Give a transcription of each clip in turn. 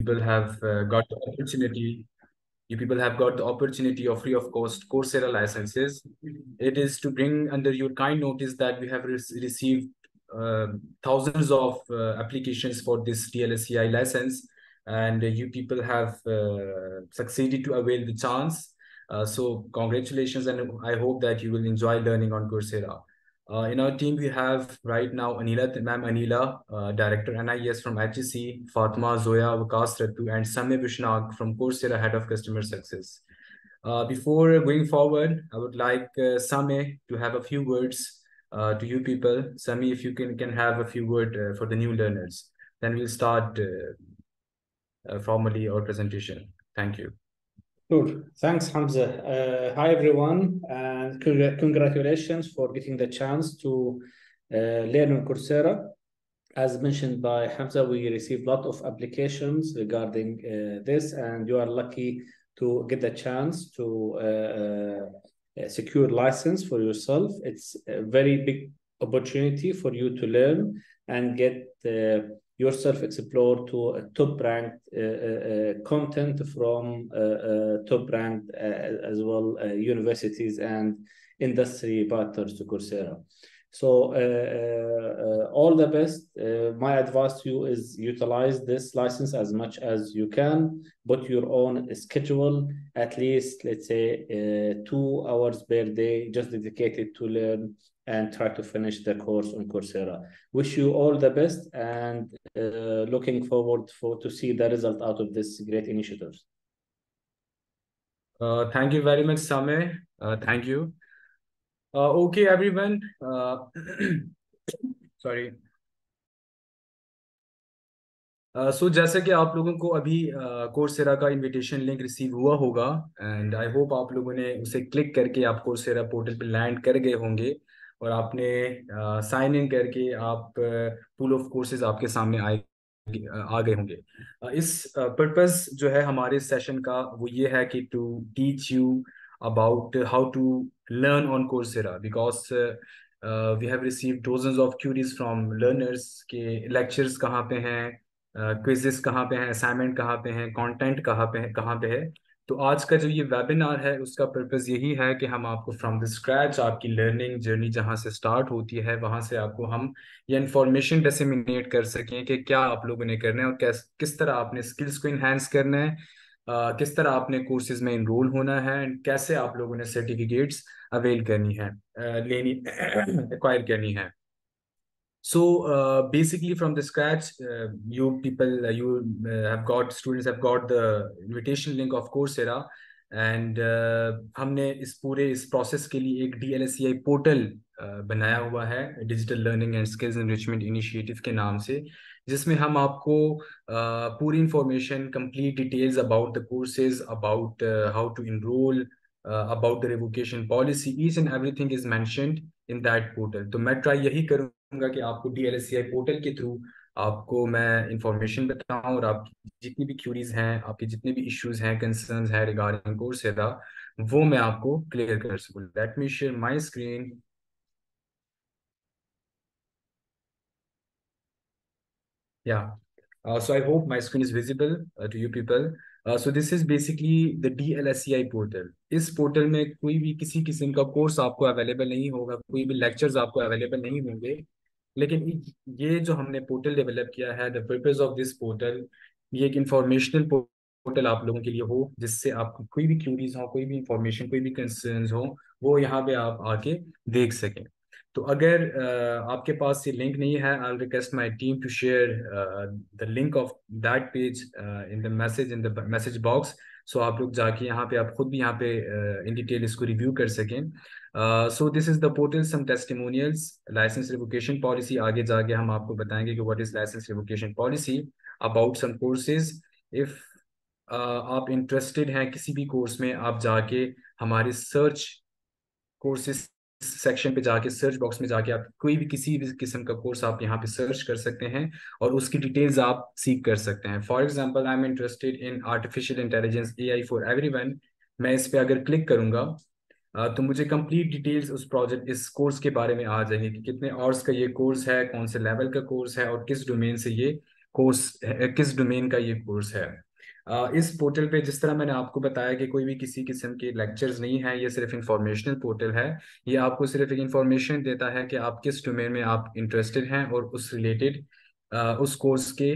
people have got the opportunity. You people have got the opportunity of free of cost Coursera licenses. It is to bring under your kind notice that we have received uh, thousands of applications for this DLSCI license, and you people have succeeded to avail the chance. So congratulations, and I hope that you will enjoy learning on Coursera. In our team, we have right now Anila, Director NIS from HEC, Fatma, Zoya, Vikas Ratu, and Samya Vishnag from Coursera, Head of Customer Success. Before going forward, I would like Samya to have a few words to you people. Samya, if you can have a few words for the new learners, then we'll start formally our presentation. Thank you. Sure. Thanks, Hamza. Hi, everyone, and congratulations for getting the chance to learn on Coursera. As mentioned by Hamza, we received a lot of applications regarding this, and you are lucky to get the chance to secure license for yourself. It's a very big opportunity for you to learn and get yourself explore to a top ranked content from top ranked as well universities and industry partners to Coursera. So all the best. My advice to you is utilize this license as much as you can. Put your own schedule, at least let's say 2 hours per day, just dedicated to learn and try to finish the course on Coursera. Wish you all the best, and looking forward to see the result out of this great initiative. Thank you very much, Sameh. Thank you. Okay, everyone. Sorry. सो जैसे कि आप लोगों को अभी Coursera का invitation link receive हुआ होगा, and I hope आप लोगों ने उसे क्लिक करके आप कोर्सेरा पोर्टल पे लैंड कर गए होंगे और आपने साइन इन करके आप पूल ऑफ कोर्सेज आपके सामने आ गए होंगे। इस पर्पस जो है हमारे सेशन का वो ये है कि to teach you about how to learn on Coursera, because we have received dozens of queries from learners के लेक्चर्स कहाँ पे हैं, क्विजेस कहाँ पे हैं, असाइनमेंट कहाँ पे हैं, कंटेंट कहाँ पे है। तो आज का जो ये वेबिनार है उसका पर्पस यही है कि हम आपको फ्रॉम द स्क्रैच आपकी लर्निंग जर्नी जहाँ से स्टार्ट होती है वहाँ से आपको हम ये इन्फॉर्मेशन डिसेमिनेट कर सकें कि क्या आप लोगों ने करना है और किस तरह आपने स्किल्स को इन्हेंस करना है, किस तरह आपने कोर्सेज में इनरोल होना है, एंड कैसे आप लोगों ने सर्टिफिकेट्स अवेल करनी है, लेनी एक्वायर करनी है। So basically from the scratch, you people, have got, students have got the invitation link of Coursera, and हमने इस प्रोसेस के लिए एक DLSCI पोर्टल बनाया हुआ है, digital learning and skills enrichment initiative के नाम से, जिसमें हम आपको पूरी information, complete details about the courses, about how to enrol, about the revocation policy, each and everything is mentioned in that portal. तो मैं ट्राई यही करूंगा कि आपको DLSCI पोर्टल के थ्रू आपको मैं इंफॉर्मेशन बताऊं और आप जितनी भी क्यूरीज हैं, आपके जितने भी इश्यूज हैं, कंसर्न्स हैं रिगार्डिंग कोर्सेरा, वो मैं आपको क्लियर कर सकूं। Let me share my screen. Yeah. So I hope my screen is visible to you people. So this is basically the DLSCI portal. इस पोर्टल में कोई भी किसी किस्म का कोर्स आपको अवेलेबल नहीं होगा, कोई भी लेक्चर्स आपको अवेलेबल नहीं होंगे, लेकिन ये जो हमने पोर्टल डेवलप किया है, the purpose of this portal, ये एक इंफॉर्मेशनल पोर्टल आप लोगों के लिए हो, जिससे आपको कोई भी क्यूरीज हो, कोई भी इंफॉर्मेशन, कोई भी कंसर्न्स हो, वो यहाँ पे आप आके देख सकें। तो अगर आपके पास ये लिंक नहीं है, I request my team to share the link of that page in the message box, so आप लोग जाके यहाँ पे आप खुद भी यहाँ पे इन डिटेल इसको रिव्यू कर सकें। So this is the portal, some testimonials, licence revocation policy, आगे जाके हम आपको बताएंगे कि what is licence revocation policy, about some courses. If आप इंटरेस्टेड हैं किसी भी कोर्स में, आप जाके हमारे सर्च कोर्सेज सेक्शन पे जाके, सर्च बॉक्स में जाके आप कोई भी किसी भी किस्म का कोर्स आप यहाँ पे सर्च कर सकते हैं और उसकी डिटेल्स आप सीख कर सकते हैं। For example, I am interested in artificial intelligence, AI for everyone. मैं इस पे अगर क्लिक करूंगा तो मुझे कंप्लीट डिटेल्स उस प्रोजेक्ट, इस कोर्स के बारे में आ जाएंगे कि कितने आवर्स का ये कोर्स है, कौन से लेवल का कोर्स है और किस डोमेन से ये कोर्स, किस डोमेन का ये कोर्स है। इस पोर्टल पे जिस तरह मैंने आपको बताया कि कोई भी किसी किस्म के लेक्चर्स नहीं है, ये सिर्फ इंफॉर्मेशनल पोर्टल है। ये आपको सिर्फ एक इंफॉर्मेशन देता है कि आप किस डोमेन में आप इंटरेस्टेड हैं और उस रिलेटेड उस कोर्स के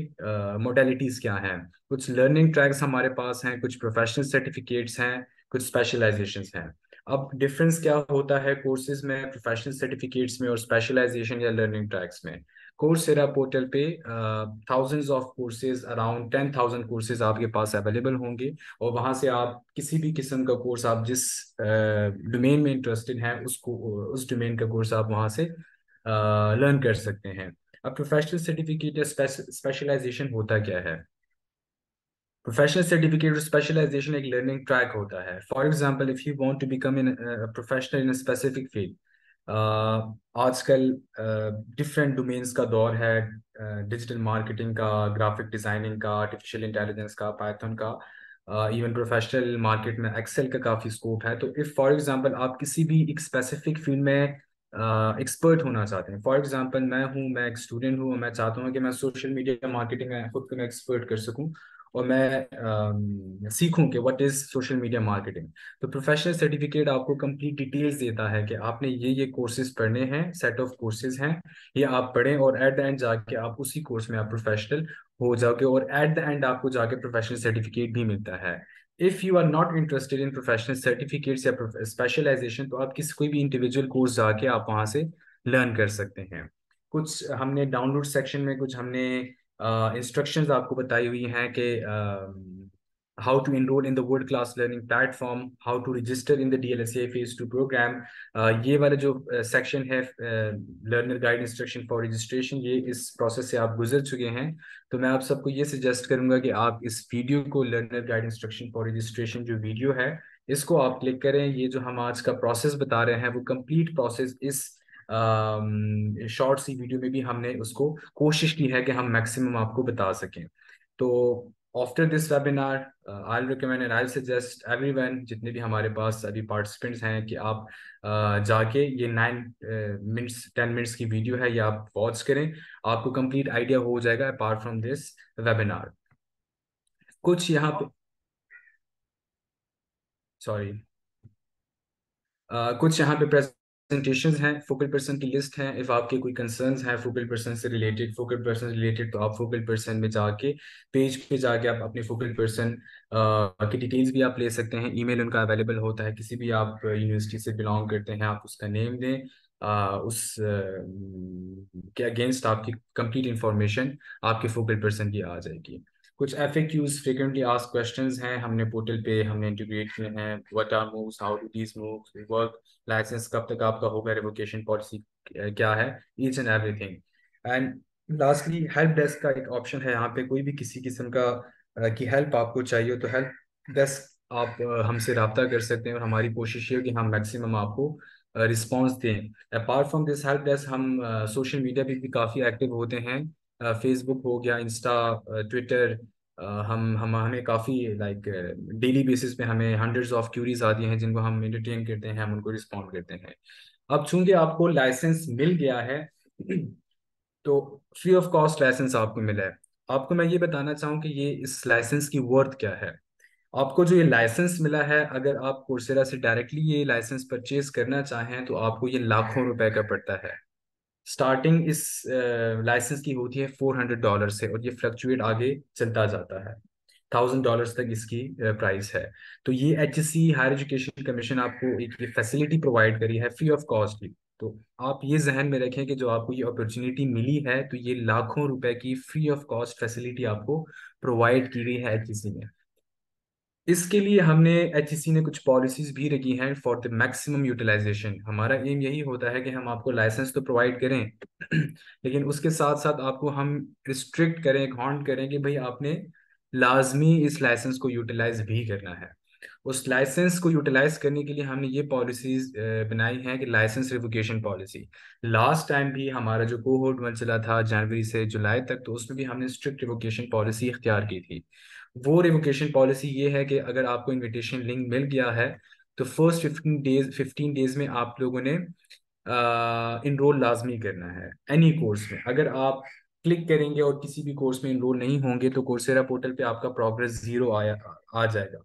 मोडेलिटीज़ क्या हैं। कुछ लर्निंग ट्रैक्स हमारे पास हैं, कुछ प्रोफेशनल सर्टिफिकेट्स हैं, कुछ स्पेशलाइजेशंस हैं। अब डिफरेंस क्या होता है कोर्सेज में, प्रोफेशनल सर्टिफिकेट्स में और स्पेशलाइजेशन या लर्निंग ट्रैक्स में। कोर्सेरा पोर्टल पे thousands of courses, around 10,000 courses आपके पास अवेलेबल होंगे, और वहाँ से आप किसी भी किस्म का कोर्स, आप जिस डोमेन में इंटरेस्टेड हैं उसको, उस डोमेन का कोर्स आप वहाँ से लर्न कर सकते हैं। अब प्रोफेशनल सर्टिफिकेट या स्पेशलाइजेशन होता क्या है? प्रोफेशनल सर्टिफिकेट और स्पेशलाइजेशन एक लर्निंग ट्रैक होता है। For example, if you want to become in professional in a specific field, आजकल डिफरेंट डोमेन्स का दौर है, डिजिटल मार्केटिंग का, ग्राफिक डिजाइनिंग का, आर्टिफिशियल इंटेलिजेंस का, पाइथन का, इवन प्रोफेशनल मार्केट में एक्सेल का काफ़ी स्कोप है। तो इफ़ फॉर एग्जांपल आप किसी भी एक स्पेसिफिक फील्ड में एक्सपर्ट होना चाहते हैं, फॉर एग्जांपल मैं एक स्टूडेंट हूँ और मैं चाहता हूँ कि मैं सोशल मीडिया मार्केटिंग में खुद को मैं एक्सपर्ट कर सकूँ, और मैं सीखूं कि what is social media marketing. तो प्रोफेशनल सर्टिफिकेट आपको कंप्लीट डिटेल्स देता है कि आपने ये कोर्सेज पढ़ने हैं, सेट ऑफ कोर्सेज हैं, ये आप पढ़ें, और एट द एंड जाके आप उसी कोर्स में आप प्रोफेशनल हो जाओगे, और एट द एंड आपको जाके प्रोफेशनल सर्टिफिकेट भी मिलता है। If you are not interested in professional certificates या स्पेशलाइजेशन, तो आप किसी कोई भी इंडिविजुअल कोर्स जाके आप वहाँ से लर्न कर सकते हैं। कुछ हमने डाउनलोड सेक्शन में कुछ हमने इंस्ट्रक्शंस आपको बताई हुई हैं कि how to enrol in the world class learning platform, how to register in the DLSA phase 2 programme. ये वाला जो सेक्शन है, learner guide instruction for registration, ये इस प्रोसेस से आप गुजर चुके हैं। तो मैं आप सबको ये सजेस्ट करूंगा कि आप इस वीडियो को, learner guide instruction for registration जो वीडियो है, इसको आप क्लिक करें। ये जो हम आज का प्रोसेस बता रहे हैं वो कंप्लीट प्रोसेस इस शॉर्ट सी वीडियो में भी हमने उसको कोशिश की है कि हम मैक्सिमम आपको बता सकें। तो after this webinar I recommend and I suggest everyone, जितने भी हमारे पास अभी पार्टिसिपेंट्स हैं, कि आप जाके ये 9 मिनट्स 10 मिनट्स की वीडियो है, ये आप वॉच करें। आपको कंप्लीट आइडिया हो जाएगा अपार्ट फ्रॉम दिस वेबिनार। कुछ यहाँ पे, सॉरी, कुछ यहाँ पे प्रेजेंटेशंस हैं, फोकल पर्सन की लिस्ट है। इफ आपके कोई कंसर्न्स हैं फोकल पर्सन से रिलेटेड, तो आप फोकल पर्सन में जाके, पेज पे जाके आप अपने फोकल पर्सन की डिटेल्स भी आप ले सकते हैं। ईमेल उनका अवेलेबल होता है, किसी भी आप यूनिवर्सिटी से बिलोंग करते हैं, आप उसका नेम दें, उस के अगेंस्ट आपकी कंप्लीट इंफॉर्मेशन आपके फोकल पर्सन की आ जाएगी। कुछ FAQs, फ्रीक्वेंटली आस्क्ड क्वेश्चंस हैं, हमने पोर्टल पे हमने इंटीग्रेट किए हैं। What are moves, how do these moves work, licence कब तक आपका होगा, रिवोकेशन पॉलिसी क्या है, each and everything. And lastly, help desk का एक ऑप्शन है यहाँ पे। कोई भी किसी किस्म का की हेल्प आपको चाहिए तो हेल्प डेस्क आप हमसे रब्ता कर सकते हैं, और हमारी कोशिश ये है कि हम मैक्सिमम आपको रिस्पॉन्स दें। Apart from this help desk, हम सोशल मीडिया पे भी काफ़ी एक्टिव होते हैं। फेसबुक हो गया, इंस्टा, ट्विटर, हम हमें काफ़ी लाइक डेली बेसिस पे हमें हंड्रेड्स ऑफ क्यूरीज आती हैं, जिनको हम एंटरटेन करते हैं, हम उनको रिस्पॉन्ड करते हैं। अब चूंकि आपको लाइसेंस मिल गया है, तो फ्री ऑफ कॉस्ट लाइसेंस आपको मिला है। आपको मैं ये बताना चाहूँ कि ये इस लाइसेंस की वर्थ क्या है। आपको जो ये लाइसेंस मिला है, अगर आप कोर्सेरा से डायरेक्टली ये लाइसेंस परचेज करना चाहें, तो आपको ये लाखों रुपए का पड़ता है। स्टार्टिंग इस लाइसेंस की होती है $400 से, और ये फ्लक्चुएट आगे चलता जाता है, $1,000 तक इसकी प्राइस है। तो ये HSC हायर एजुकेशन कमीशन आपको एक ये फैसिलिटी प्रोवाइड करी है फ्री ऑफ कॉस्ट की। तो आप ये जहन में रखें कि जो आपको ये अपॉर्चुनिटी मिली है, तो ये लाखों रुपए की फ्री ऑफ कॉस्ट फैसिलिटी आपको प्रोवाइड की गई है HSC ने। इसके लिए हमने HEC ने कुछ पॉलिसीज भी रखी हैं फॉर द मैक्सिमम यूटिलाइजेशन। हमारा एम यही होता है कि हम आपको लाइसेंस तो प्रोवाइड करें, लेकिन उसके साथ साथ आपको हम रिस्ट्रिक्ट करें, हॉन्ट करें कि भाई आपने लाजमी इस लाइसेंस को यूटिलाइज भी करना है। उस लाइसेंस को यूटिलाइज करने के लिए हमने ये पॉलिसीज बनाई हैं कि licence revocation policy. Last time भी हमारा जो कोहोर्ट 1 चला था जनवरी से जुलाई तक, तो उसमें भी हमने स्ट्रिक्ट रिवोकेशन पॉलिसी इख्तियार की थी। वो रिवोकेशन पॉलिसी ये है कि अगर आपको इनविटेशन लिंक मिल गया है, तो फर्स्ट 15 डेज में आप लोगों ने इनरोल लाजमी करना है एनी कोर्स में। अगर आप क्लिक करेंगे और किसी भी कोर्स में इनरोल नहीं होंगे तो कोर्सेरा पोर्टल पे आपका प्रोग्रेस जीरो आ जाएगा।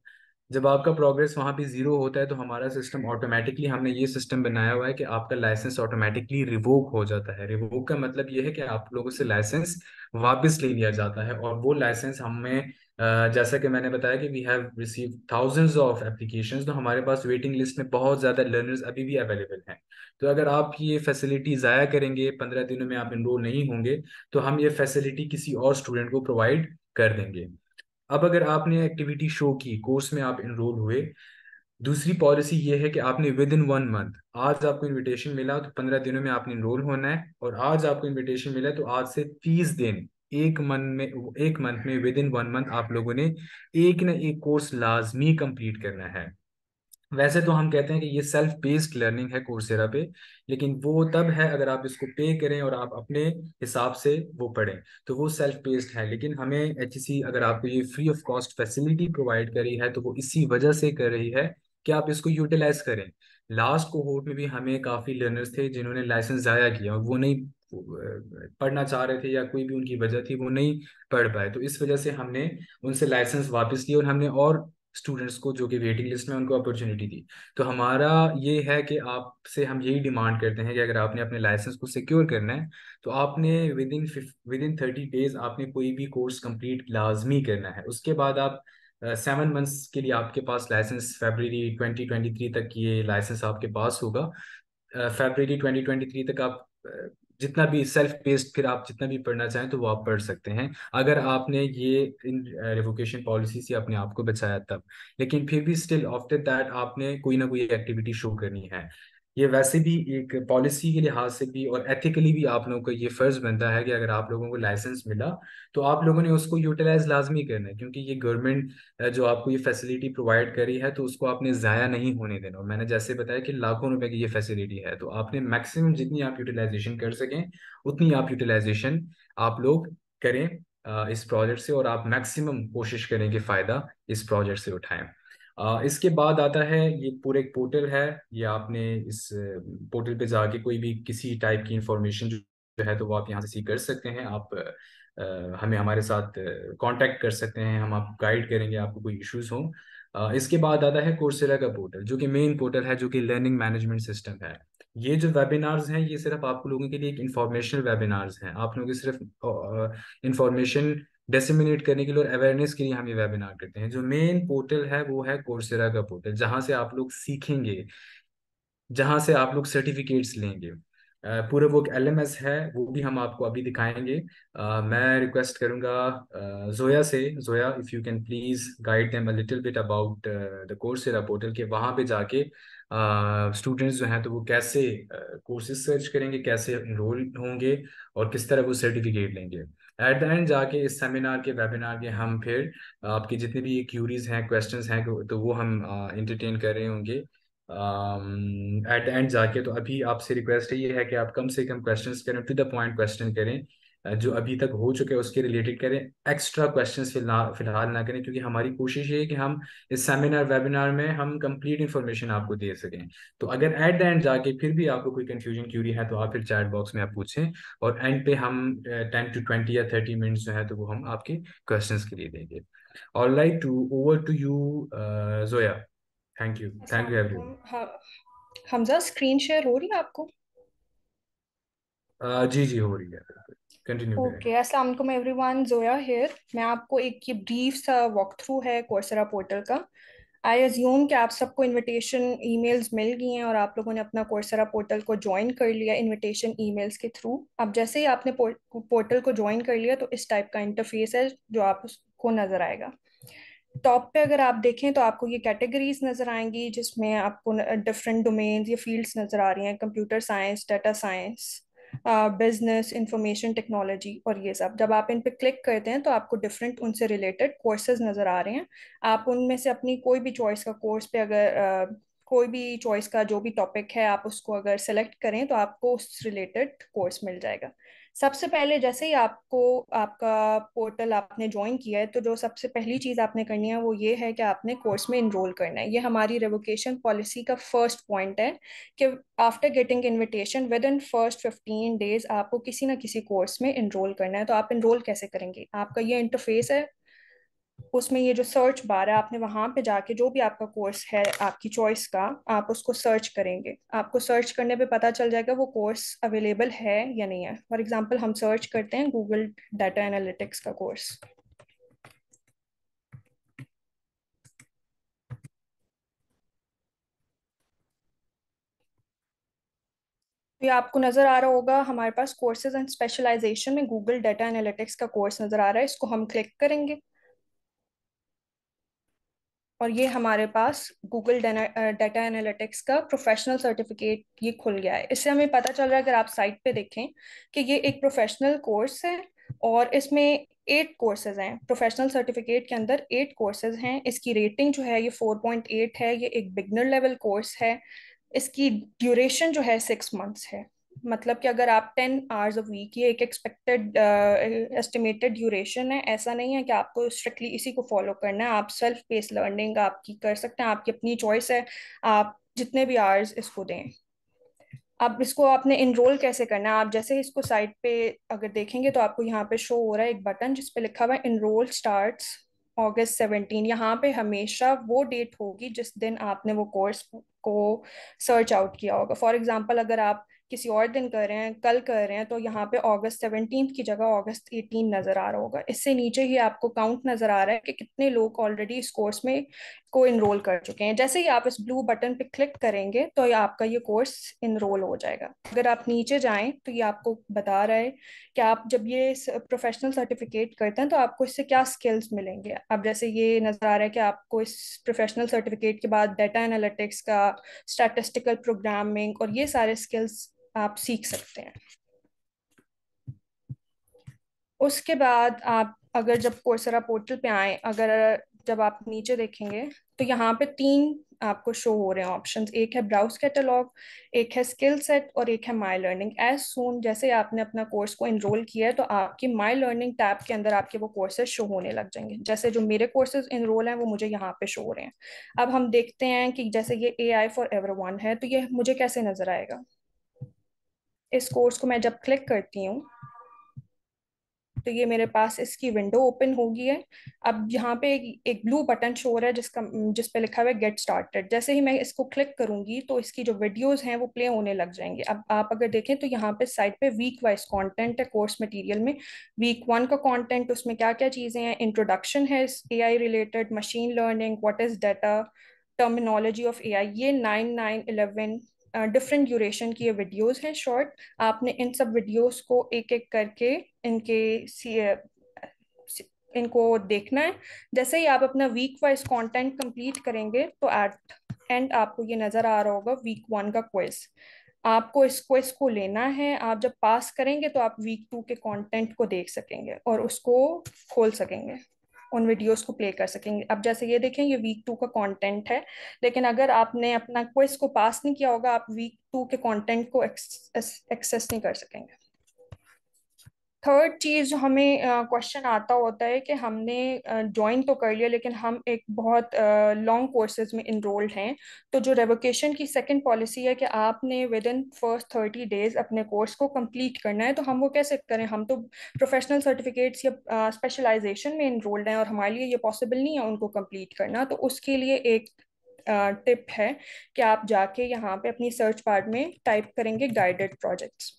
जब आपका प्रोग्रेस वहाँ पे जीरो होता है तो हमारा सिस्टम ऑटोमेटिकली, हमने ये सिस्टम बनाया हुआ है कि आपका लाइसेंस ऑटोमेटिकली रिवोक हो जाता है। रिवोक का मतलब ये है कि आप लोगों से लाइसेंस वापस ले लिया जाता है, और वो लाइसेंस हमें जैसा कि मैंने बताया कि we have receive thousands of applications, तो हमारे पास वेटिंग लिस्ट में बहुत ज़्यादा लर्नर्स अभी भी अवेलेबल हैं। तो अगर आप ये फैसिलिटी ज़ाया करेंगे, 15 दिनों में आप इनरोल नहीं होंगे, तो हम ये फैसिलिटी किसी और स्टूडेंट को प्रोवाइड कर देंगे। अब अगर आपने एक्टिविटी शो की, कोर्स में आप इनरोल हुए, दूसरी पॉलिसी ये है कि आपने विद इन 1 मंथ, आज आपको इनविटेशन मिला तो 15 दिनों में आपने इनरोल होना है, और आज आपको इनविटेशन मिला तो आज से 30 दिन, एक मंथ में विद इन 1 मंथ आप लोगों ने एक ना एक कोर्स लाजमी कंप्लीट करना है। वैसे तो हम कहते हैं कि ये सेल्फ बेस्ड लर्निंग है कोर्सेरा पे, लेकिन वो तब है अगर आप इसको पे करें और आप अपने हिसाब से वो पढ़ें, तो वो सेल्फ बेस्ड है। लेकिन हमें एचईसी अगर आपको ये free of cost facility provide करी है तो वो इसी वजह से कर रही है कि आप इसको यूटिलाइज करें। लास्ट कोहोर्ट में भी हमें काफ़ी लर्नर्स थे जिन्होंने लाइसेंस ज़ाया किया, और वो नहीं पढ़ना चाह रहे थे या कोई भी उनकी वजह थी, वो नहीं पढ़ पाए, तो इस वजह से हमने उनसे लाइसेंस वापस लिया और हमने और स्टूडेंट्स को जो कि वेटिंग लिस्ट में, उनको अपॉर्चुनिटी दी। तो हमारा ये है कि आपसे हम यही डिमांड करते हैं कि अगर आपने अपने लाइसेंस को सिक्योर करना है तो आपने विद इन 30 डेज आपने कोई भी कोर्स कंप्लीट लाजमी करना है। उसके बाद आप 7 मंथ्स के लिए आपके पास लाइसेंस, फरवरी 2023 तक ये लाइसेंस आपके पास होगा। फरवरी 2023 तक आप जितना भी सेल्फ पेस्ड, फिर आप जितना भी पढ़ना चाहें तो वो आप पढ़ सकते हैं, अगर आपने ये इन रिवोकेशन पॉलिसी से अपने आप को बचाया तब। लेकिन फिर भी स्टिल आफ्टर दैट आपने कोई ना कोई एक्टिविटी शो करनी है। ये वैसे भी एक पॉलिसी के लिहाज से भी और एथिकली भी आप लोगों को ये फर्ज बनता है कि अगर आप लोगों को लाइसेंस मिला तो आप लोगों ने उसको यूटिलाइज लाजमी करना है, क्योंकि ये गवर्नमेंट जो आपको ये फैसिलिटी प्रोवाइड करी है तो उसको आपने ज़ाया नहीं होने देना। और मैंने जैसे बताया कि लाखों रुपए की ये फैसिलिटी है, तो आपने मैक्सिमम जितनी आप यूटिलाइजेशन कर सकें उतनी आप यूटिलाइजेशन आप लोग करें इस प्रोजेक्ट से, और आप मैक्सिमम कोशिश करें कि फ़ायदा इस प्रोजेक्ट से उठाएं। इसके बाद आता है, ये पूरे एक पोर्टल है, ये आपने इस पोर्टल पे जाके कोई भी किसी टाइप की इंफॉर्मेशन जो है तो वो आप यहाँ से सीख कर सकते हैं। आप हमें हमारे साथ कांटेक्ट कर सकते हैं, हम आपको गाइड करेंगे आपको कोई इश्यूज हो। इसके बाद आता है कोर्सेरा का पोर्टल, जो कि मेन पोर्टल है, जो कि लर्निंग मैनेजमेंट सिस्टम है। ये जो वेबिनार्स हैं ये सिर्फ आप लोगों के लिए एक इंफॉर्मेशनल वेबिनार्स हैं, आप लोगों की सिर्फ इंफॉर्मेशन डिसमिनेट करने के लिए और अवेयरनेस के लिए हम ये वेबिनार करते हैं। जो मेन पोर्टल है वो है कोर्सेरा का पोर्टल, जहाँ से आप लोग सीखेंगे, जहाँ से आप लोग सर्टिफिकेट्स लेंगे। पूरा वो एलएमएस है, वो भी हम आपको अभी दिखाएंगे। मैं रिक्वेस्ट करूंगा जोया से, Zoya if you can please guide them a little bit about the Coursera portal, के वहाँ पे जाके स्टूडेंट्स जो हैं तो वो कैसे कोर्सेज सर्च करेंगे, कैसे इनरोल होंगे, और किस तरह वो सर्टिफिकेट लेंगे। एट द एंड जाके इस सेमिनार के, वेबिनार के, हम फिर आपकी जितनी भी क्यूरीज हैं, क्वेश्चंस हैं, तो वो हम इंटरटेन कर रहे होंगे एट द एंड जाके। तो अभी आपसे रिक्वेस्ट ये है कि आप कम से कम क्वेश्चंस करें, टू द पॉइंट क्वेश्चन करें, जो अभी तक हो चुके हैं उसके रिलेटेड करें। एक्स्ट्रा क्वेश्चंस फिलहाल ना करें, क्योंकि हमारी कोशिश ये है कि हम इस सेमिनार वेबिनार में हम कंप्लीट इन्फॉर्मेशन आपको दे सकें। तो अगर एट द एंड जाके फिर भी आपको कोई कंफ्यूजन क्यूरी है तो आप फिर चैट बॉक्स में आप पूछें, और एंड पे हम 10 to 20 या 30 मिनट्स जो है तो वो हम आपके क्वेश्चंस के लिए देंगे। Alright, to over to you Zoya. Thank अस्सलाम यू एवरीवन। वालेकुम। हाँ, हमजा स्क्रीन शेयर हो रही है आपको? जी जी, हो रही है, कंटिन्यू करें। ओके, अस्सलाम वालेकुम एवरीवन, जोया हियर। मैं आपको एक ये ब्रीफ सा वॉक थ्रू है कोर्सेरा पोर्टल का। आई अज्यूम कि आप सबको इनविटेशन ईमेल्स मिल गई हैं और आप लोगों ने अपना कोर्सेरा पोर्टल को ज्वाइन कर लिया इनविटेशन ईमेल्स के थ्रू। अब जैसे ही आपने पोर्टल को ज्वाइन कर लिया तो इस टाइप का इंटरफेस है जो आपको नजर आएगा। टॉप पे अगर आप देखें तो आपको ये कैटेगरीज नजर आएंगी जिसमें आपको डिफरेंट डोमेन्स या फील्ड्स नजर आ रही हैं, computer science, data science, business, information technology, और ये सब। जब आप इन पे क्लिक करते हैं तो आपको डिफरेंट उनसे रिलेटेड कोर्सेज नजर आ रहे हैं। आप उनमें से अपनी कोई भी चॉइस का कोर्स पे अगर कोई भी चॉइस का जो भी टॉपिक है आप उसको अगर सेलेक्ट करें तो आपको उस रिलेटेड कोर्स मिल जाएगा। सबसे पहले जैसे ही आपको आपका पोर्टल आपने ज्वाइन किया है, तो जो सबसे पहली चीज़ आपने करनी है वो ये है कि आपने कोर्स में इनरोल करना है। ये हमारी रिवोकेशन पॉलिसी का फर्स्ट पॉइंट है कि after getting invitation with in first 15 days आपको किसी ना किसी कोर्स में इनरोल करना है। तो आप इनरोल कैसे करेंगे? आपका ये इंटरफेस है, उसमें ये जो सर्च बार है, आपने वहां पे जाके जो भी आपका कोर्स है आपकी चॉइस का, आप उसको सर्च करेंगे। आपको सर्च करने पे पता चल जाएगा वो कोर्स अवेलेबल है या नहीं है। फॉर एग्जांपल हम सर्च करते हैं गूगल डाटा एनालिटिक्स का कोर्स। तो ये आपको नजर आ रहा होगा, हमारे पास कोर्सेज एंड स्पेशलाइजेशन में गूगल डाटा एनालिटिक्स का कोर्स नजर आ रहा है। इसको हम क्लिक करेंगे और ये हमारे पास गूगल डाटा एनालिटिक्स का प्रोफेशनल सर्टिफिकेट ये खुल गया है। इससे हमें पता चल रहा है, अगर आप साइट पे देखें, कि ये एक प्रोफेशनल कोर्स है और इसमें 8 कोर्सेज हैं। प्रोफेशनल सर्टिफिकेट के अंदर 8 कोर्सेज हैं। इसकी रेटिंग जो है ये 4.8 है। ये एक बिगनर लेवल कोर्स है। इसकी ड्यूरेशन जो है 6 मंथ्स है। मतलब कि अगर आप 10 आवर्स अ वीक, ये एक एक्सपेक्टेड एस्टिमेटेड ड्यूरेशन है। ऐसा नहीं है कि आपको स्ट्रिक्टली इसी को फॉलो करना है। आप सेल्फ पेस लर्निंग आपकी कर सकते हैं, आपकी अपनी चॉइस है। आप जितने भी आवर्स इसको दें। अब इसको आपने इनरोल कैसे करना है? आप जैसे ही इसको साइट पे अगर देखेंगे तो आपको यहाँ पे शो हो रहा है एक बटन जिस पे लिखा हुआ है इनरोल स्टार्ट्स August 17। यहाँ पे हमेशा वो डेट होगी जिस दिन आपने वो कोर्स को सर्च आउट किया होगा। फॉर एग्जांपल अगर आप किसी और दिन कर रहे हैं, कल कर रहे हैं, तो यहाँ पे August 17 की जगह August 18 नजर आ रहा होगा। इससे नीचे ही आपको काउंट नजर आ रहा है कि कितने लोग ऑलरेडी इस कोर्स में को इनरोल कर चुके हैं। जैसे ही आप इस ब्लू बटन पे क्लिक करेंगे तो ये आपका ये कोर्स इनरोल हो जाएगा। अगर आप नीचे जाएं तो ये आपको बता रहा है कि आप जब ये प्रोफेशनल सर्टिफिकेट करते हैं तो आपको इससे क्या स्किल्स मिलेंगे। अब जैसे ये नजर आ रहा है कि आपको इस प्रोफेशनल सर्टिफिकेट के बाद डाटा एनालिटिक्स का, स्टैटिस्टिकल प्रोग्रामिंग और ये सारे स्किल्स आप सीख सकते हैं। उसके बाद आप अगर जब कोर्सेरा पोर्टल पे आए, अगर जब आप नीचे देखेंगे तो यहाँ पे 3 आपको शो हो रहे हैं ऑप्शंस। एक है ब्राउज कैटलॉग, एक है स्किल सेट और एक है माई लर्निंग। एज सून जैसे आपने अपना कोर्स को इनरोल किया है तो आपकी माई लर्निंग टैब के अंदर आपके वो कोर्सेज शो होने लग जाएंगे। जैसे जो मेरे कोर्सेज इनरोल हैं वो मुझे यहाँ पे शो हो रहे हैं। अब हम देखते हैं कि जैसे ये AI फॉर एवरीवन है तो ये मुझे कैसे नजर आएगा। इस कोर्स को मैं जब क्लिक करती हूँ तो ये मेरे पास इसकी विंडो ओपन होगी है। अब यहाँ पे एक ब्लू बटन शो हो रहा है जिस पे लिखा हुआ है गेट स्टार्टेड। जैसे ही मैं इसको क्लिक करूंगी तो इसकी जो वीडियोस हैं वो प्ले होने लग जाएंगे। अब आप अगर देखें तो यहाँ पे साइड पे वीक वाइज कंटेंट है कोर्स मटेरियल में। वीक 1 का कंटेंट, उसमें क्या क्या चीजें हैं। इंट्रोडक्शन है AI related, machine learning, what is data, terminology of AI। ये 9, 9, 11 डिफरेंट ड्यूरेशन की ये वीडियोस हैं शॉर्ट। आपने इन सब वीडियोस को एक एक करके इनके इनको देखना है। जैसे ही आप अपना वीक वाइज कंटेंट कंप्लीट करेंगे तो एट एंड आपको ये नजर आ रहा होगा वीक 1 का क्विज। आपको इस क्विज को लेना है। आप जब पास करेंगे तो आप वीक 2 के कंटेंट को देख सकेंगे और उसको खोल सकेंगे, उन वीडियोस को प्ले कर सकेंगे। अब जैसे ये देखें, ये वीक 2 का कंटेंट है। लेकिन अगर आपने अपना क्विज को पास नहीं किया होगा, आप वीक 2 के कंटेंट को एक्सेस नहीं कर सकेंगे। थर्ड चीज जो हमें क्वेश्चन आता होता है कि हमने ज्वाइन तो कर लिया लेकिन हम एक बहुत लॉन्ग कोर्सेज में इनरोल्ड हैं। तो जो रेवोकेशन की सेकंड पॉलिसी है कि आपने विद इन फर्स्ट 30 डेज अपने कोर्स को कंप्लीट करना है। तो हम वो कैसे करें? हम तो प्रोफेशनल सर्टिफिकेट्स या स्पेशलाइजेशन में इनरोल्ड हैं और हमारे लिए ये पॉसिबल नहीं है उनको कंप्लीट करना। तो उसके लिए एक टिप है कि आप जाके यहाँ पे अपनी सर्च बार में टाइप करेंगे गाइडेड प्रोजेक्ट्स।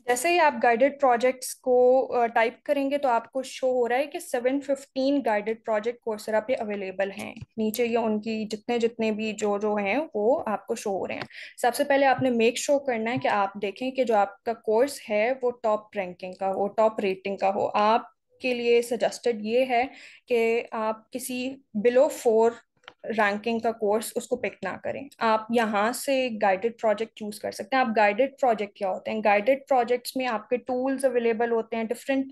जैसे ही आप गाइडेड प्रोजेक्ट्स को टाइप करेंगे तो आपको शो हो रहा है कि 715 गाइडेड प्रोजेक्ट कोर्सेरा पे अवेलेबल हैं। नीचे ये उनकी जितने जितने भी जो जो हैं वो आपको शो हो रहे हैं। सबसे पहले आपने मेक श्योर करना है कि आप देखें कि जो आपका कोर्स है वो टॉप रैंकिंग का हो, टॉप रेटिंग का हो। आप के लिए सजेस्टेड ये है कि आप किसी बिलो 4 रैंकिंग का कोर्स उसको पिक ना करें। आप यहाँ से गाइडेड प्रोजेक्ट चूज कर सकते हैं। आप गाइडेड प्रोजेक्ट क्या होते हैं? गाइडेड प्रोजेक्ट्स में आपके टूल्स अवेलेबल होते हैं, डिफरेंट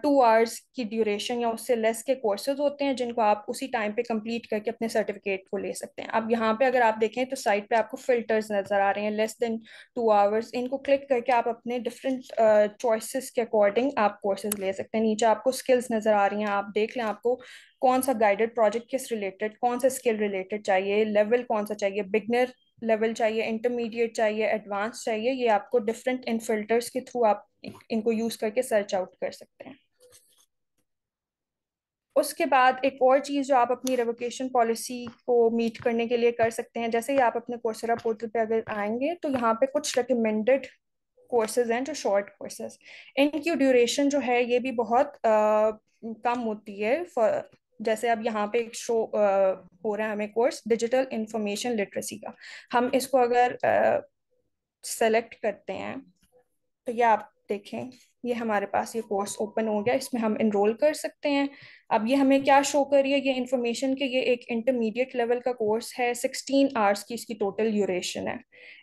2 आवर्स की ड्यूरेशन या उससे लेस के कोर्सेज होते हैं जिनको आप उसी टाइम पे कंप्लीट करके अपने सर्टिफिकेट को ले सकते हैं। अब यहाँ पे अगर आप देखें तो साइट पे आपको फिल्टर्स नजर आ रहे हैं, लेस देन 2 आवर्स। इनको क्लिक करके आप अपने डिफरेंट चॉइसेस के अकॉर्डिंग आप कोर्सेज ले सकते हैं। नीचे आपको स्किल्स नजर आ रही हैं, आप देख लें आपको कौन सा गाइडेड प्रोजेक्ट किस रिलेटेड, कौन सा स्किल रिलेटेड चाहिए, लेवल कौन सा चाहिए, बिगनर लेवल चाहिए, इंटरमीडिएट चाहिए, एडवांस चाहिए। ये आपको डिफरेंट इन फिल्टर्स के थ्रू आप इनको यूज करके सर्च आउट कर सकते हैं। उसके बाद एक और चीज़ जो आप अपनी रेवोकेशन पॉलिसी को मीट करने के लिए कर सकते हैं, जैसे ही आप अपने कोर्सेरा पोर्टल पे अगर आएंगे तो यहाँ पे कुछ रिकमेंडेड कोर्सेज हैं जो शॉर्ट कोर्सेज, इनकी ड्यूरेशन जो है ये भी बहुत कम होती है। जैसे अब यहाँ पे एक शो हो रहा है हमें कोर्स डिजिटल इंफॉर्मेशन लिटरेसी का। हम इसको अगर सेलेक्ट करते हैं तो ये आप देखें, ये हमारे पास ये कोर्स ओपन हो गया, इसमें हम इनरोल कर सकते हैं। अब ये हमें क्या शो कर रही है, ये इंफॉर्मेशन के ये एक इंटरमीडिएट लेवल का कोर्स है, 16 आवर्स की इसकी टोटल ड्यूरेशन है।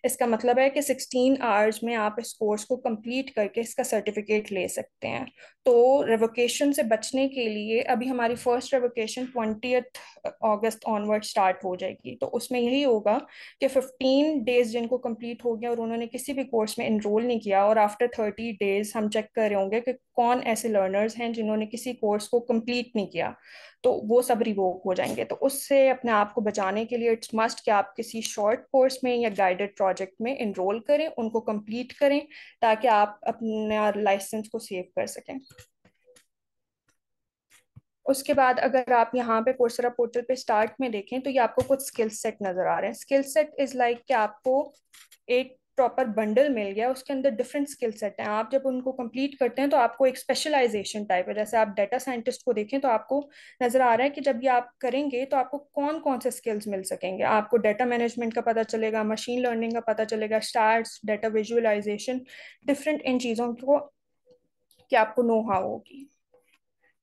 इसका मतलब है कि 16 आवर्स में आप इस कोर्स को कंप्लीट करके इसका सर्टिफिकेट ले सकते हैं। तो रेवोकेशन से बचने के लिए अभी हमारी फर्स्ट रेवोकेशन 20 अगस्त ऑनवर्ड स्टार्ट हो जाएगी, तो उसमें यही होगा कि 15 डेज जिनको कंप्लीट हो गया और उन्होंने किसी भी कोर्स में इनरोल नहीं किया, और आफ्टर 30 डेज हम चेक कर रहे होंगे कि कौन ऐसे लर्नर्स हैं जिन्होंने किसी कोर्स को कंप्लीट नहीं किया, तो वो सब रिवोक हो जाएंगे। तो उससे अपने आप को बचाने के लिए इट्स मस्ट कि आप किसी शॉर्ट कोर्स में या गाइडेड प्रोजेक्ट में इनरोल करें, उनको कंप्लीट करें, ताकि आप अपना लाइसेंस को सेव कर सकें। उसके बाद अगर आप यहाँ पे कोर्सेरा पोर्टल पे स्टार्ट में देखें तो ये आपको कुछ स्किल सेट नजर आ रहे हैं। स्किल सेट इज लाइक कि आपको एक प्रॉपर बंडल मिल गया, उसके अंदर डिफरेंट स्किल सेट हैं। आप जब उनको कंप्लीट करते हैं तो आपको एक स्पेशलाइजेशन टाइप है। जैसे आप डाटा साइंटिस्ट को देखें तो आपको नजर आ रहा है कि जब ये आप करेंगे तो आपको कौन कौन से स्किल्स मिल सकेंगे। आपको डाटा मैनेजमेंट का पता चलेगा, मशीन लर्निंग का पता चलेगा, स्टार्स, डाटा विजुअलाइजेशन, डिफरेंट इन चीज़ों को कि आपको नो हाउ होगी।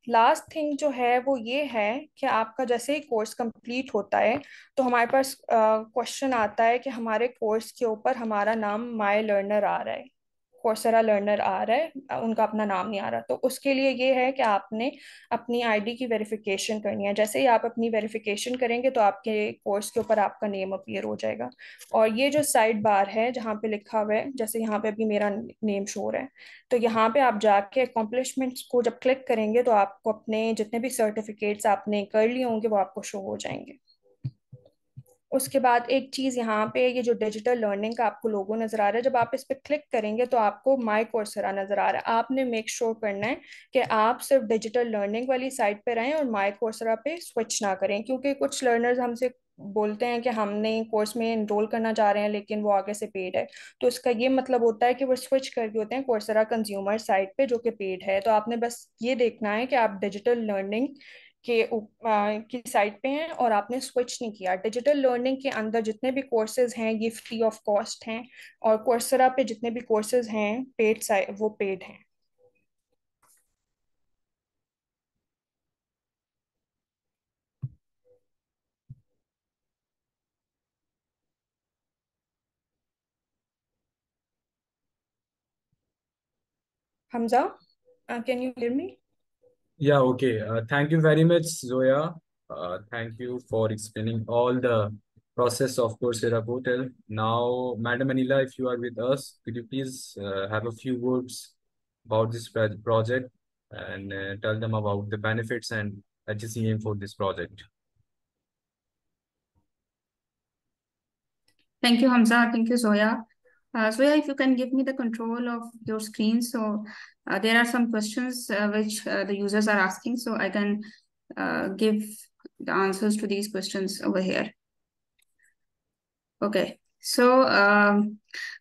लास्ट थिंग जो है वो ये है कि आपका जैसे ही कोर्स कंप्लीट होता है तो हमारे पास क्वेश्चन आता है कि हमारे कोर्स के ऊपर हमारा नाम माई लर्नर आ रहा है, कोर्सेरा लर्नर आ रहा है, उनका अपना नाम नहीं आ रहा। तो उसके लिए ये है कि आपने अपनी आईडी की वेरिफिकेशन करनी है। जैसे ही आप अपनी वेरिफिकेशन करेंगे तो आपके कोर्स के ऊपर आपका नेम अपीयर हो जाएगा। और ये जो साइड बार है जहाँ पे लिखा हुआ है, जैसे यहाँ पे अभी मेरा नेम शो हो रहा है, तो यहाँ पे आप जाके अकॉम्प्लिशमेंट्स को जब क्लिक करेंगे तो आपको अपने जितने भी सर्टिफिकेट्स आपने कर लिए होंगे वो आपको शो हो जाएंगे। उसके बाद एक चीज़ यहाँ पे, ये जो डिजिटल लर्निंग का आपको लोगो नजर आ रहा है, जब आप इस पर क्लिक करेंगे तो आपको माई कोर्सेरा नजर आ रहा है। आपने मेक श्योर करना है कि आप सिर्फ डिजिटल लर्निंग वाली साइट पे रहें और माई कोर्सेरा पे स्विच ना करें, क्योंकि कुछ लर्नर्स हमसे बोलते हैं कि हमने कोर्स में इनरोल करना चाह रहे हैं लेकिन वो आगे से पेड है। तो इसका ये मतलब होता है कि वो स्विच करके होते हैं कोर्सेरा कंज्यूमर साइट पे जो कि पेड है। तो आपने बस ये देखना है कि आप डिजिटल लर्निंग की साइट पे हैं और आपने स्विच नहीं किया। डिजिटल लर्निंग के अंदर जितने भी कोर्सेज हैं ये फ्री ऑफ कॉस्ट हैं, और कोर्सेरा पे जितने भी कोर्सेज हैं पेड वो पेड हैं। Hamza, can you hear me? Yeah, okay. Thank you very much, Zoya. Thank you for explaining all the process of Coursera portal. Now, Madam Anila, if you are with us, could you please have a few words about this project and tell them about the benefits and HSC aim for this project? Thank you, Hamza. Thank you, Zoya. Zoya, if you can give me the control of your screen. So there are some questions which the users are asking. So I can give the answers to these questions over here. Okay. सो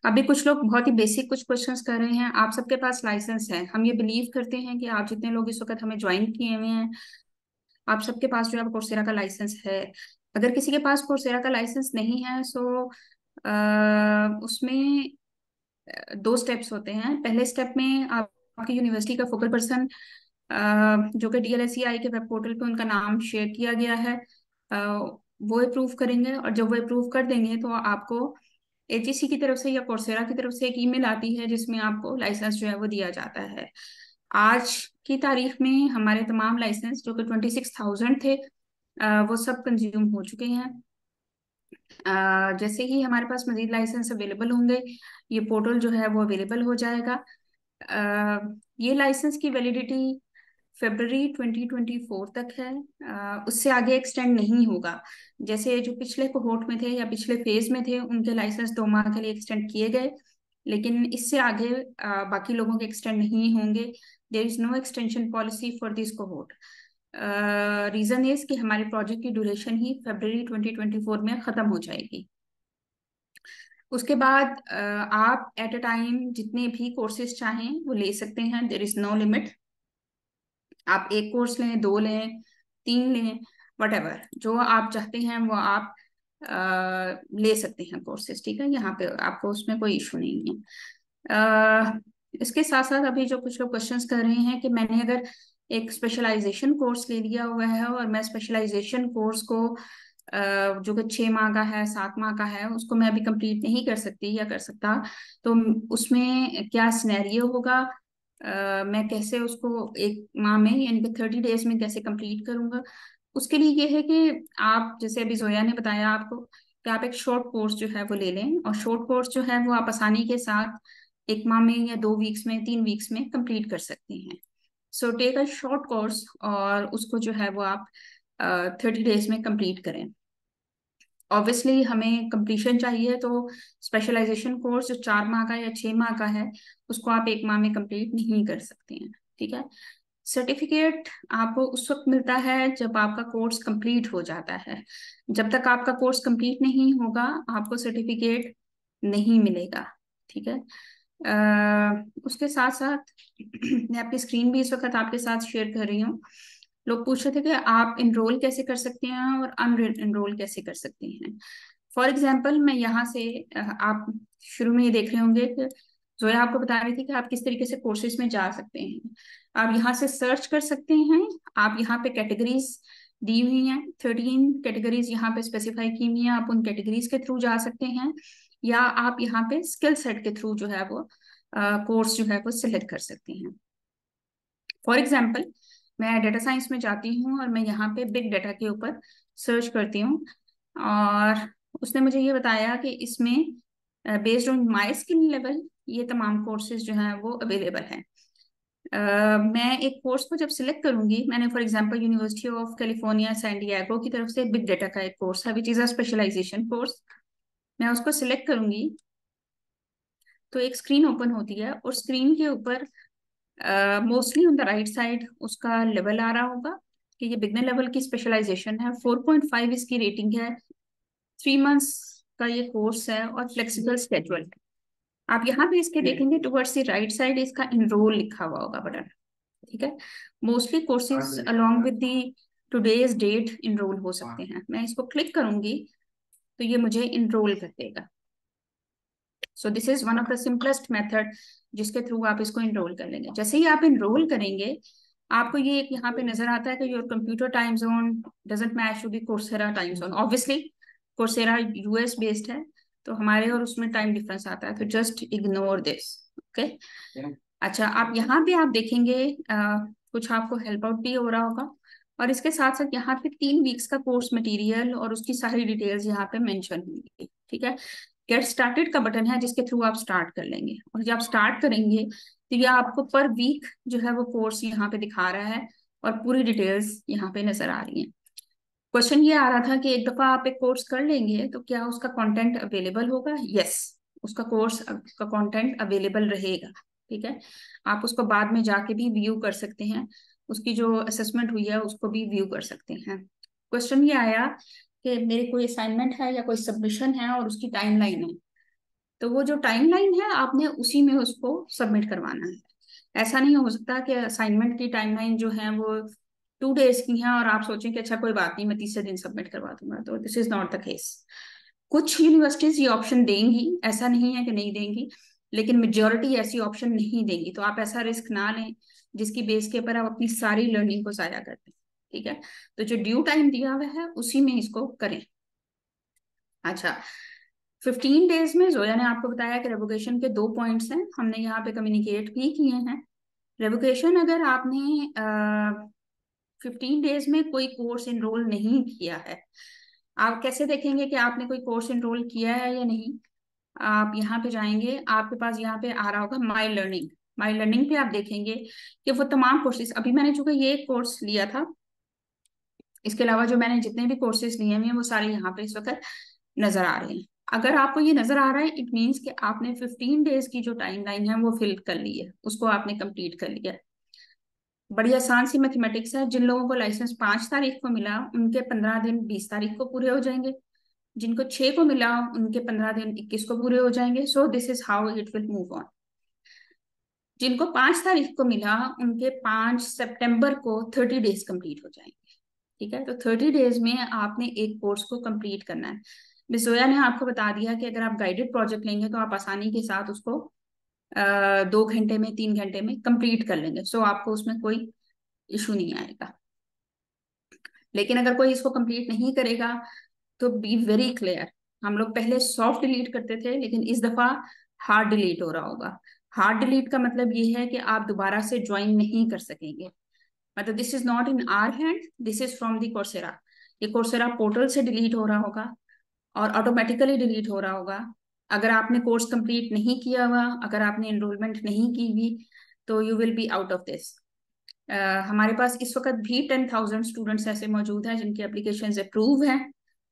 अभी कुछ लोग बहुत ही basic कुछ questions कर रहे हैं। आप सबके पास लाइसेंस है, हम ये बिलीव करते हैं कि आप जितने लोग इस वक्त हमें ज्वाइन किए हुए हैं आप सबके पास जो है कोर्सेरा का लाइसेंस है। अगर किसी के पास कोर्सेरा का लाइसेंस नहीं है सो उसमें 2 स्टेप्स होते हैं। पहले स्टेप में आपकी यूनिवर्सिटी का फोकल पर्सन जो कि DLSEI के वेब पोर्टल पे उनका नाम शेयर किया गया है, वो अप्रूव करेंगे, और जब वो अप्रूव कर देंगे तो आपको एचईसी की तरफ से या कोर्सेरा की तरफ से एक ईमेल आती है जिसमें आपको लाइसेंस जो है वो दिया जाता है। आज की तारीख में हमारे तमाम लाइसेंस जो कि 26,000 थे, वो सब कंज्यूम हो चुके हैं। जैसे ही हमारे पास मजीद लाइसेंस अवेलेबल होंगे, ये पोर्टल जो है वो अवेलेबल हो जाएगा। ये लाइसेंस की वैलिडिटी फरवरी 2024 तक है। उससे आगे एक्सटेंड नहीं होगा। जैसे जो पिछले कोहोर्ट में थे या पिछले फेज में थे, उनके लाइसेंस 2 माह के लिए एक्सटेंड किए गए, लेकिन इससे आगे बाकी लोगों के एक्सटेंड नहीं होंगे। There is no extension policy for this cohort. Reason is कि हमारे प्रोजेक्ट की ड्यूरेशन ही फरवरी 2024 में खत्म हो जाएगी। उसके बाद आप एट अ टाइम जितने भी कोर्सेज चाहें वो ले सकते हैं। There is no limit. आप एक कोर्स लें, 2 लें, 3 लें, वटेवर जो आप चाहते हैं वो आप ले सकते हैं कोर्सेज। ठीक है, यहाँ पे आपको उसमें कोई इशू नहीं है। इसके साथ साथ अभी जो कुछ लोग क्वेश्चंस कर रहे हैं कि मैंने अगर एक स्पेशलाइजेशन कोर्स ले लिया हुआ है और मैं स्पेशलाइजेशन कोर्स को जो कि 6 माह का है, 7 माह का है, उसको मैं अभी कंप्लीट नहीं कर सकती या कर सकता, तो उसमें क्या सिनेरियो होगा, मैं कैसे उसको 1 माह में यानी कि 30 डेज में कैसे कंप्लीट करूंगा। उसके लिए ये है कि आप, जैसे अभी जोया ने बताया आपको, कि आप एक शॉर्ट कोर्स जो है वो ले लें, और शॉर्ट कोर्स जो है वो आप आसानी के साथ 1 माह में या 2 वीक्स में, 3 वीक्स में कंप्लीट कर सकते हैं। So take a short course और उसको जो है वो आप 30 डेज में कंप्लीट करें। ऑब्वियसली हमें कंप्लीशन चाहिए, तो स्पेशलाइजेशन कोर्स जो 4 माह का या 6 माह का है, उसको आप 1 माह में कंप्लीट नहीं कर सकते हैं। ठीक है, सर्टिफिकेट आपको उस वक्त मिलता है जब आपका कोर्स कंप्लीट हो जाता है। जब तक आपका कोर्स कंप्लीट नहीं होगा, आपको सर्टिफिकेट नहीं मिलेगा। ठीक है, उसके साथ साथ मैं अपनी स्क्रीन भी इस वक्त आपके साथ शेयर कर रही हूँ। लोग पूछ रहे थे कि आप इनरोल कैसे कर सकते हैं और अन इनरोल कैसे कर सकते हैं। फॉर एग्जाम्पल, मैं यहाँ से आप शुरू में ये देख रहे होंगे कि जोया आपको बता रही थी कि आप किस तरीके से कोर्सेज में जा सकते हैं। आप यहाँ से सर्च कर सकते हैं। आप यहाँ पे कैटेगरीज दी हुई हैं, 13 कैटेगरीज यहाँ पे स्पेसिफाई की हुई हैं। आप उन कैटेगरीज के थ्रू जा सकते हैं, या आप यहाँ पे स्किल सेट के थ्रू जो है वो कोर्स जो है वो सिलेक्ट कर सकते हैं। फॉर एग्जाम्पल, मैं डेटा साइंस में जाती हूँ और मैं यहाँ पे बिग डेटा के ऊपर सर्च करती हूँ, और उसने मुझे ये बताया कि इसमें based on my skill level ये तमाम कोर्सेज जो हैं वो अवेलेबल हैं। मैं एक कोर्स को जब सिलेक्ट करूंगी, मैंने for example University of California San Diego की तरफ से बिग डेटा का एक कोर्स है which is a specialization course. मैं उसको सिलेक्ट करूंगी तो एक स्क्रीन ओपन होती है, और स्क्रीन के ऊपर mostly on the right side उसका लेवल आ रहा होगा कि ये बिगनर लेवल की स्पेशलाइजेशन है। 4.5 इसकी रेटिंग है। 3 मंथ्स का ये कोर्स है और फ्लेक्सिबल स्केड्यूल। आप यहाँ पे इसके देखेंगे टुवर्ड्स द राइट साइड इसका इनरोल लिखा हुआ होगा बटन। ठीक है, mostly courses along with the today's date enrol हो सकते हैं। मैं इसको क्लिक करूंगी तो ये मुझे इनरोल कर देगा। सो this is one of the simplest method जिसके थ्रू आप इसको इनरोल कर लेंगे। जैसे ही आप इनरोल करेंगे, आपको ये एक यहाँ पे नजर आता है कि your computer time zone doesn't match to the Coursera time zone. Obviously Coursera US based है, तो हमारे और उसमें टाइम डिफरेंस आता है, तो जस्ट इग्नोर दिस। ओके, अच्छा, आप यहाँ पे आप देखेंगे कुछ आपको हेल्प आउट भी हो रहा होगा, और इसके साथ साथ यहाँ पे 3 वीक्स का कोर्स मटेरियल और उसकी सारी डिटेल्स यहाँ पे मेंशन होंगी। ठीक है, गेट स्टार्टेड का बटन है जिसके थ्रू आप स्टार्ट कर लेंगे, और जब आप स्टार्ट करेंगे तो ये आपको पर वीक जो है वो कोर्स यहाँ पे दिखा रहा है, और पूरी डिटेल्स यहाँ पे नजर आ रही हैं। क्वेश्चन ये आ रहा था कि एक दफा आप एक कोर्स कर लेंगे तो क्या उसका कंटेंट अवेलेबल होगा? यस, उसका कोर्स का कंटेंट अवेलेबल रहेगा। ठीक है, आप उसको बाद में जाके भी व्यू कर सकते हैं, उसकी जो असेसमेंट हुई है उसको भी व्यू कर सकते हैं। क्वेश्चन ये आया कि मेरे कोई असाइनमेंट है या कोई सबमिशन है और उसकी टाइमलाइन है, तो वो जो टाइमलाइन है आपने उसी में उसको सबमिट करवाना है। ऐसा नहीं हो सकता कि असाइनमेंट की टाइमलाइन जो है वो 2 डेज की है और आप सोचें कि अच्छा कोई बात नहीं मैं तीसरे दिन सबमिट करवा दूंगा, तो this is not the case. कुछ यूनिवर्सिटीज ये ऑप्शन देंगी, ऐसा नहीं है कि नहीं देंगी, लेकिन मेजोरिटी ऐसी ऑप्शन नहीं देंगी। तो आप ऐसा रिस्क ना लें जिसकी बेस के ऊपर आप अपनी सारी लर्निंग को जाया कर दें। ठीक है, तो जो ड्यू टाइम दिया हुआ है उसी में इसको करें। अच्छा, 15 डेज में जोया ने आपको बताया कि रेवोकेशन के 2 पॉइंट्स हैं, हमने यहाँ पे कम्युनिकेट भी किए हैं। रेवोकेशन अगर आपने 15 डेज में कोई कोर्स इनरोल नहीं किया है, आप कैसे देखेंगे कि आपने कोई कोर्स इनरोल किया है या नहीं? आप यहाँ पे जाएंगे, आपके पास यहाँ पे आ रहा होगा माई लर्निंग। माई लर्निंग पे आप देखेंगे कि वो तमाम कोर्सेज, अभी मैंने चूंकि ये कोर्स लिया था, इसके अलावा जो मैंने जितने भी कोर्सेज लिए हुए हैं वो सारे यहाँ पे इस वक्त नजर आ रहे हैं। अगर आपको ये नजर आ रहा है, इट मीन्स कि आपने 15 डेज की जो टाइमलाइन है वो फिल कर ली है, उसको आपने कंप्लीट कर लिया है। बड़ी आसान सी मैथमेटिक्स है। जिन लोगों को लाइसेंस 5 तारीख को मिला उनके 15 दिन 20 तारीख को पूरे हो जाएंगे, जिनको 6 को मिला उनके 15 दिन 21 को पूरे हो जाएंगे। सो this is how it will move on. जिनको 5 तारीख को मिला उनके 5 सितंबर को 30 डेज कंप्लीट हो जाएंगे। ठीक है, तो 30 डेज में आपने एक कोर्स को कंप्लीट करना है। मिस जोया ने आपको बता दिया कि अगर आप गाइडेड प्रोजेक्ट लेंगे तो आप आसानी के साथ उसको 2 घंटे में 3 घंटे में कंप्लीट कर लेंगे। सो आपको उसमें कोई इशू नहीं आएगा। लेकिन अगर कोई इसको कंप्लीट नहीं करेगा तो बी वेरी क्लियर, हम लोग पहले सॉफ्ट डिलीट करते थे लेकिन इस दफा हार्ड डिलीट हो रहा होगा। हार्ड डिलीट का मतलब ये है कि आप दोबारा से ज्वाइन नहीं कर सकेंगे। मतलब this is not in our hand, this is from the Coursera. ये कोर्सेरा पोर्टल से डिलीट हो रहा होगा और ऑटोमेटिकली डिलीट हो रहा होगा। अगर आपने कोर्स कंप्लीट नहीं किया हुआ, अगर आपने एनरोलमेंट नहीं की हुई, तो you will be out of this. हमारे पास इस वक्त भी 10,000 स्टूडेंट्स ऐसे मौजूद हैं जिनकी एप्लीकेशन अप्रूव हैं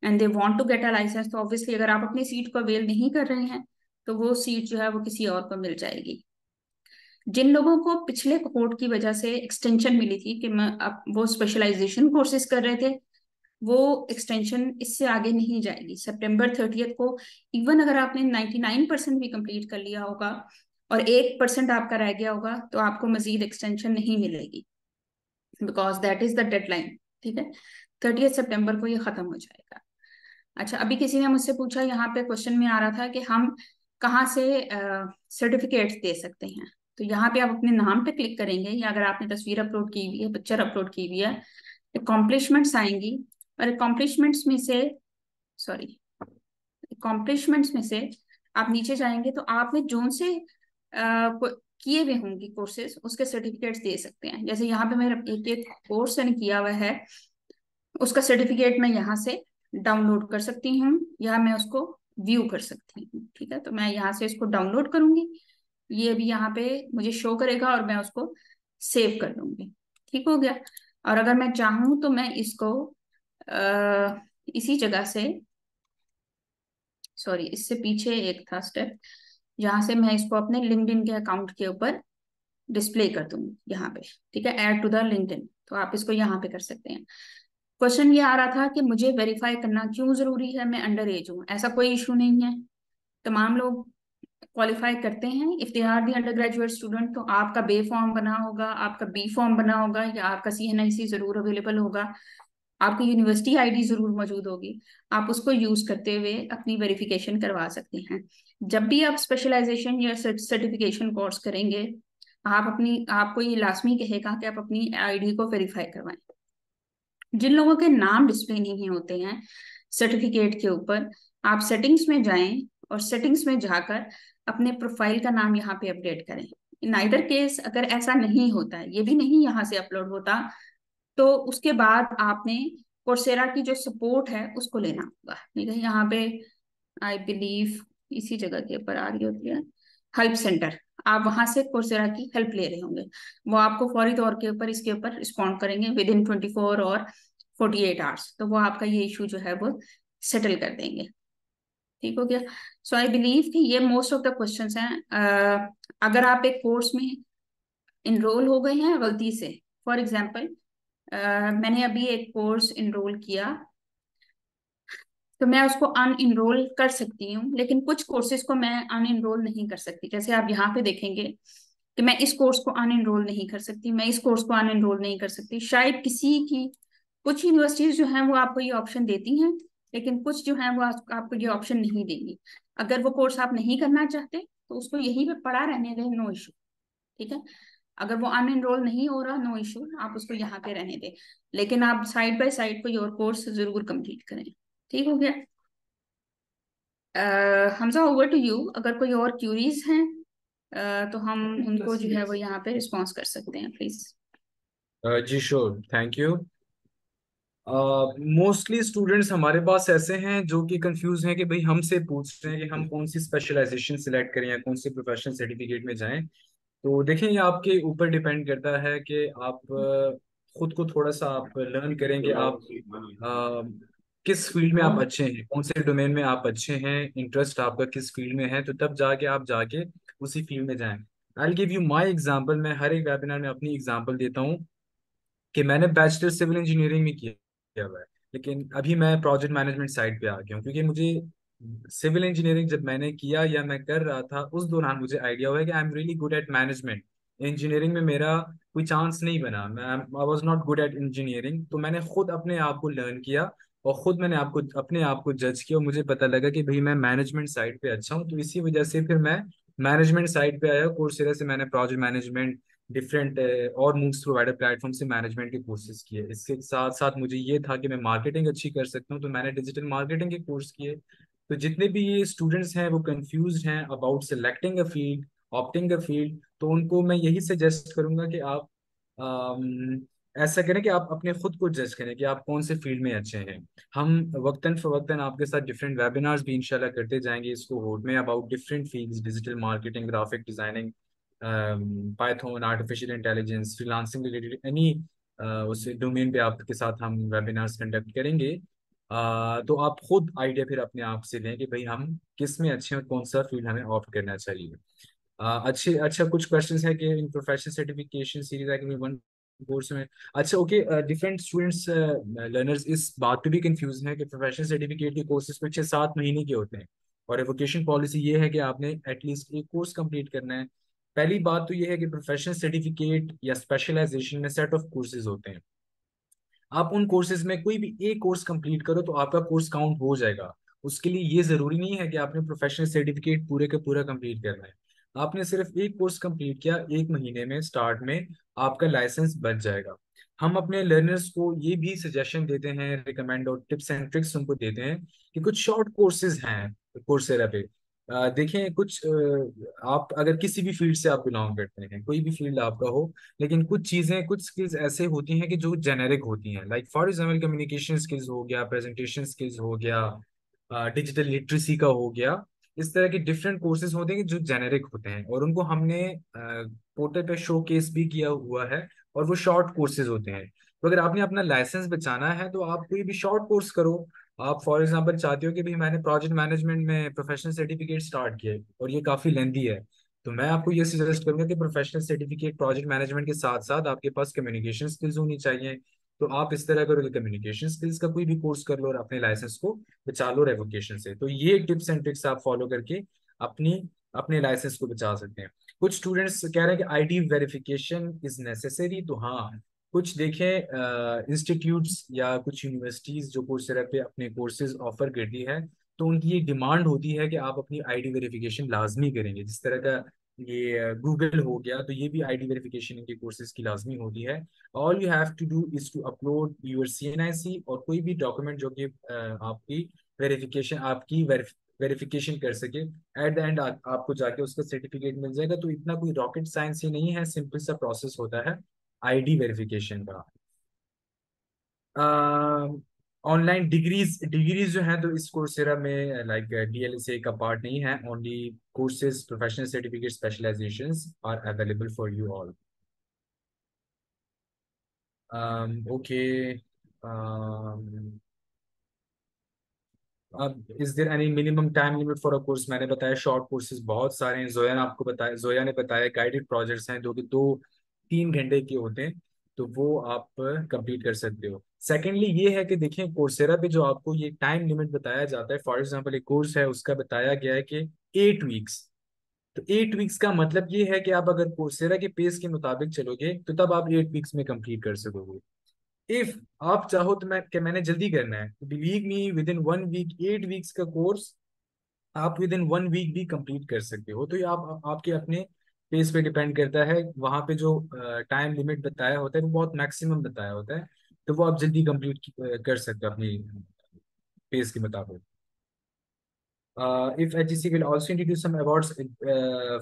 and they want to get a licence. तो ऑब्वियसली अगर आप अपनी सीट को अवेल नहीं कर रहे हैं तो वो सीट जो है वो किसी और को मिल जाएगी। जिन लोगों को पिछले कोर्ट की वजह से एक्सटेंशन मिली थी कि मैं अब वो स्पेशलाइजेशन कोर्सेज कर रहे थे, वो एक्सटेंशन इससे आगे नहीं जाएगी। सितंबर 30 को इवन अगर आपने 99% भी कंप्लीट कर लिया होगा और 1% आपका रह गया होगा तो आपको मजीद एक्सटेंशन नहीं मिलेगी, because that is the deadline. ठीक है, 30 सितंबर को ये खत्म हो जाएगा। अच्छा, अभी किसी ने मुझसे पूछा, यहाँ पे क्वेश्चन में आ रहा था कि हम कहाँ से सर्टिफिकेट्स दे सकते हैं। तो यहाँ पे आप अपने नाम पे क्लिक करेंगे या अगर आपने तस्वीर अपलोड की हुई है, पिक्चर अपलोड की हुई है, अकॉम्प्लिशमेंट्स आएंगी और अकॉम्प्लिशमेंट्स में से अकॉम्प्लिशमेंट्स में से आप नीचे जाएंगे तो आपने जोन से किए हुए होंगे कोर्सेज उसके सर्टिफिकेट्स दे सकते हैं। जैसे यहाँ पे मेरा एक कोर्स मैंने किया हुआ है, उसका सर्टिफिकेट मैं यहाँ से डाउनलोड कर सकती हूँ या मैं उसको व्यू कर सकती हूँ। ठीक है, तो मैं यहाँ से इसको डाउनलोड करूंगी, ये भी यहाँ पे मुझे शो करेगा और मैं उसको सेव कर लूंगी। ठीक हो गया। और अगर मैं चाहूँ तो मैं इसको इसी जगह से, इससे पीछे एक था स्टेप जहां से मैं इसको अपने लिंक्डइन के अकाउंट के ऊपर डिस्प्ले कर दूंगी यहाँ पे। ठीक है, ऐड टू द लिंक्डइन, तो आप इसको यहाँ पे कर सकते हैं। क्वेश्चन ये आ रहा था कि मुझे वेरीफाई करना क्यों जरूरी है, मैं अंडर एज हूँ। ऐसा कोई इशू नहीं है, तमाम लोग क्वालिफाई करते हैं। If they are the undergraduate student तो आपका बे फॉर्म बना होगा, आपका बी फॉर्म बना होगा या आपका CNIC जरूर अवेलेबल होगा, आपकी यूनिवर्सिटी आईडी जरूर मौजूद होगी। आप उसको यूज करते हुए अपनी वेरिफिकेशन करवा सकते हैं। जब भी आप स्पेशलाइजेशन या सर्टिफिकेशन कोर्स करेंगे, आपको ये लाजमी कहेगा कि आप अपनी आईडी को वेरीफाई करवाएं। जिन लोगों के नाम डिस्प्ले नहीं होते हैं सर्टिफिकेट के ऊपर, आप सेटिंग्स में जाएं और सेटिंग्स में जाकर अपने प्रोफाइल का नाम यहाँ पे अपडेट करें। इन आइदर केस अगर ऐसा नहीं होता है, ये भी नहीं यहाँ से अपलोड होता, तो उसके बाद आपने कोर्सेरा की जो सपोर्ट है उसको लेना होगा। ठीक है, यहाँ पे आई बिलीव इसी जगह के ऊपर आ रही होती है हेल्प सेंटर, आप वहां से कोर्सेरा की हेल्प ले रहे होंगे। वो आपको फौरी तौर के ऊपर इसके ऊपर रिस्पॉन्ड करेंगे विद इन 24 और 48 आवर्स, तो वो आपका ये इशू जो है वो सेटल कर देंगे। ठीक हो गया। सो आई बिलीव कि ये मोस्ट ऑफ द क्वेश्चंस हैं। अगर आप एक कोर्स में इनरोल हो गए हैं गलती से, फॉर एग्जाम्पल मैंने अभी एक कोर्स इनरोल किया तो मैं उसको अन इनरोल कर सकती हूँ, लेकिन कुछ कोर्सेज को मैं अन इनरोल नहीं कर सकती। जैसे आप यहाँ पे देखेंगे कि मैं इस कोर्स को अन इनरोल नहीं कर सकती, मैं इस कोर्स को अन इनरोल नहीं कर सकती। शायद किसी की, कुछ यूनिवर्सिटीज जो हैं वो आपको ये ऑप्शन देती हैं, लेकिन कुछ जो हैं वो आपको ये ऑप्शन नहीं देंगी। अगर वो कोर्स आप नहीं करना चाहते तो उसको यहीं पे पड़ा रहने दें, नो इशू। ठीक है, अगर वो अनएनरोल नहीं हो रहा, नो इशू, आप उसको यहाँ पे रहने दें, लेकिन आप साइड बाय साइड कोई और कोर्स जरूर कंप्लीट करें। ठीक हो गया? Hamza, over to you. अगर कोई और क्यूरीज हैं तो हम उनको जो है वो यहाँ पे रिस्पॉन्स कर सकते हैं, प्लीज। जी sure, thank you. Mostly students हमारे पास ऐसे हैं जो कि कंफ्यूज हैं कि भाई हमसे पूछ रहे हैं कि हम कौन सी स्पेशलाइजेशन सिलेक्ट करें या कौन से प्रोफेशनल सर्टिफिकेट में जाएं। तो देखें, ये आपके ऊपर डिपेंड करता है कि आप खुद को थोड़ा सा आप लर्न करें कि आप किस फील्ड में आप अच्छे हैं, कौन से डोमेन में आप अच्छे हैं, इंटरेस्ट आपका किस फील्ड में है, तो तब जाके आप जाके उसी फील्ड में जाएं। I will give you my example. मैं हर एक वेबिनार में अपनी एग्जांपल देता हूँ कि मैंने बैचलर सिविल इंजीनियरिंग में किया हुआ है, लेकिन अभी मैं प्रोजेक्ट मैनेजमेंट साइड पे आ गया हूँ, क्योंकि मुझे सिविल इंजीनियरिंग जब मैंने किया या मैं कर रहा था उस दौरान मुझे आइडिया हुआ है कि I am really good at management. Engineering में मेरा कोई चांस नहीं बना, मैं I was not good at engineering. तो मैंने खुद अपने आप को लर्न किया और खुद मैंने आपको अपने आप को जज किया और मुझे पता लगा कि भाई मैं मैनेजमेंट साइड पे अच्छा हूँ। तो इसी वजह से फिर मैं मैनेजमेंट साइड पे आया। कोर्सेरा से मैंने प्रोजेक्ट मैनेजमेंट, डिफरेंट और मूव्स प्रोवाइडर प्लेटफॉर्म से मैनेजमेंट के कोर्सेज किए। इसके साथ साथ मुझे ये था कि मैं मार्केटिंग अच्छी कर सकता हूँ, तो मैंने डिजिटल मार्केटिंग के कोर्स किए। तो जितने भी ये स्टूडेंट्स हैं वो कंफ्यूज हैं about selecting a field, opting a field, तो उनको मैं यही सजेस्ट करूंगा कि आप ऐसा करें कि आप अपने खुद को जज करें कि आप कौन से फील्ड में अच्छे हैं। हम वक्तन फवक्तन आपके साथ डिफरेंट वेबिनार्स भी इंशाल्लाह करते जाएंगे इस कोहोर्ट में about different fields, digital marketing, graphic designing, Python, artificial intelligence, freelancing related any उस डोमेन पे आपके साथ हम वेबिनार्स कंडक्ट करेंगे। तो आप खुद आइडिया फिर अपने आप से लें कि भाई हम किस में अच्छे हैं और कौन सा फील्ड हमें ऑप्ट करना चाहिए। अच्छे अच्छा कुछ क्वेश्चंस है कि इन प्रोफेशनल सर्टिफिकेशन सीरीज है कि वन कोर्स में। अच्छा ओके, डिफरेंट स्टूडेंट्स लर्नर्स इस बात पे भी कंफ्यूज हैं कि प्रोफेशनल सर्टिफिकेट के कोर्सेज में 6-7 महीने के होते हैं और एवोकेशन पॉलिसी ये है कि आपने एटलीस्ट एक कोर्स कंप्लीट करना है। पहली बात तो ये है कि प्रोफेशनल सर्टिफिकेट या स्पेशलाइजेशन में सेट ऑफ कोर्सेज होते हैं। आप उन कोर्सेज में कोई भी एक कोर्स कंप्लीट करो तो आपका कोर्स काउंट हो जाएगा। उसके लिए ये जरूरी नहीं है कि आपने प्रोफेशनल सर्टिफिकेट पूरे का पूरा कंप्लीट करना है। आपने सिर्फ एक कोर्स कंप्लीट किया, 1 महीने में स्टार्ट में आपका लाइसेंस बच जाएगा। हम अपने लर्नर्स को ये भी सजेशन देते हैं, रिकमेंड और टिप्स एंड ट्रिक्स उनको देते हैं कि कुछ शॉर्ट कोर्सेज हैं कोर्सेरा पे। देखें कुछ आप अगर किसी भी फील्ड से आप बिलोंग करते हैं, कोई भी फील्ड आपका हो, लेकिन कुछ चीजें, कुछ स्किल्स ऐसे होती हैं कि जो जेनेरिक होती हैं। Like for example communication skills हो गया, प्रेजेंटेशन स्किल्स हो गया, डिजिटल लिटरेसी का हो गया। इस तरह के डिफरेंट कोर्सेज होते हैं कि जो जेनेरिक होते हैं और उनको हमने पोर्टल पे शो केस भी किया हुआ है और वो शॉर्ट कोर्सेज होते हैं। तो अगर आपने अपना लाइसेंस बचाना है तो आप कोई भी शॉर्ट कोर्स करो। आप फॉर एग्जांपल चाहते हो कि भाई मैंने प्रोजेक्ट मैनेजमेंट में प्रोफेशनल सर्टिफिकेट स्टार्ट किया है और ये काफी लेंदी है, तो मैं आपको ये सजेस्ट करूंगा कि प्रोफेशनल सर्टिफिकेट प्रोजेक्ट मैनेजमेंट के साथ साथ आपके पास कम्युनिकेशन स्किल्स होनी चाहिए। तो आप इस तरह करोगे, कम्युनिकेशन स्किल्स का कोई भी कोर्स कर लो और अपने लाइसेंस को बचा लो रेवोकेशन से। तो ये टिप्स एंड ट्रिक्स आप फॉलो करके अपनी अपने लाइसेंस को बचा सकते हैं। कुछ स्टूडेंट्स कह रहे हैं कि आईडी वेरिफिकेशन इज नेसेसरी। तो हाँ, कुछ देखें इंस्टीट्यूट्स या कुछ यूनिवर्सिटीज जो कोर्सेरा पे अपने कोर्सेज ऑफर करती है, तो उनकी ये डिमांड होती है कि आप अपनी आईडी वेरिफिकेशन लाजमी करेंगे। जिस तरह का ये गूगल हो गया, तो ये भी आईडी वेरिफिकेशन इनके कोर्सेज की लाजमी होती है। All you have to do is to upload your CNIC और कोई भी डॉक्यूमेंट जो कि आपकी वेरिफिकेशन, आपकी वेरिफिकेशन कर सके। एट द एंड आपको जाके उसका सर्टिफिकेट मिल जाएगा। तो इतना कोई रॉकेट साइंस ही नहीं है, सिंपल सा प्रोसेस होता है आईडी वेरिफिकेशन का। ऑनलाइन डिग्रीज डिग्रीज जो है तो इस कोर्सेरा में लाइक DLSA का पार्ट नहीं है। Only courses, professional certificate, specializations are available for you all. Okay, अब is there any minimum time limit for a course? मैंने बताया शॉर्ट कोर्सेज बहुत सारे हैं। जोया ने बताया गाइडेड प्रोजेक्ट्स हैं जो कि 2-3 घंटे के होते हैं, तो वो आप कंप्लीट कर सकते हो। सेकेंडली ये है कि देखिए कोर्सेरा पे जो आपको ये टाइम लिमिट बताया जाता है, फॉर एग्जाम्पल एक कोर्स है उसका बताया गया है कि 8 वीक्स। तो 8 वीक्स का मतलब ये है कि आप अगर कोर्सेरा के पेस के मुताबिक चलोगे तो तब आप 8 वीक्स में कंप्लीट कर सकोगे। इफ आप चाहो तो मैंने जल्दी करना है, तो believe me within 1 week 8 weeks का कोर्स आप विद इन 1 वीक भी कंप्लीट कर सकते हो। तो ये आपके अपने पेस पे डिपेंड करता है। वहाँ पे जो टाइम लिमिट बताया होता है वो बहुत मैक्सिमम बताया होता है, तो वो आप जल्दी कंप्लीट कर सकते हो अपनी पेस के मुताबिक। If HEC will also introduce some awards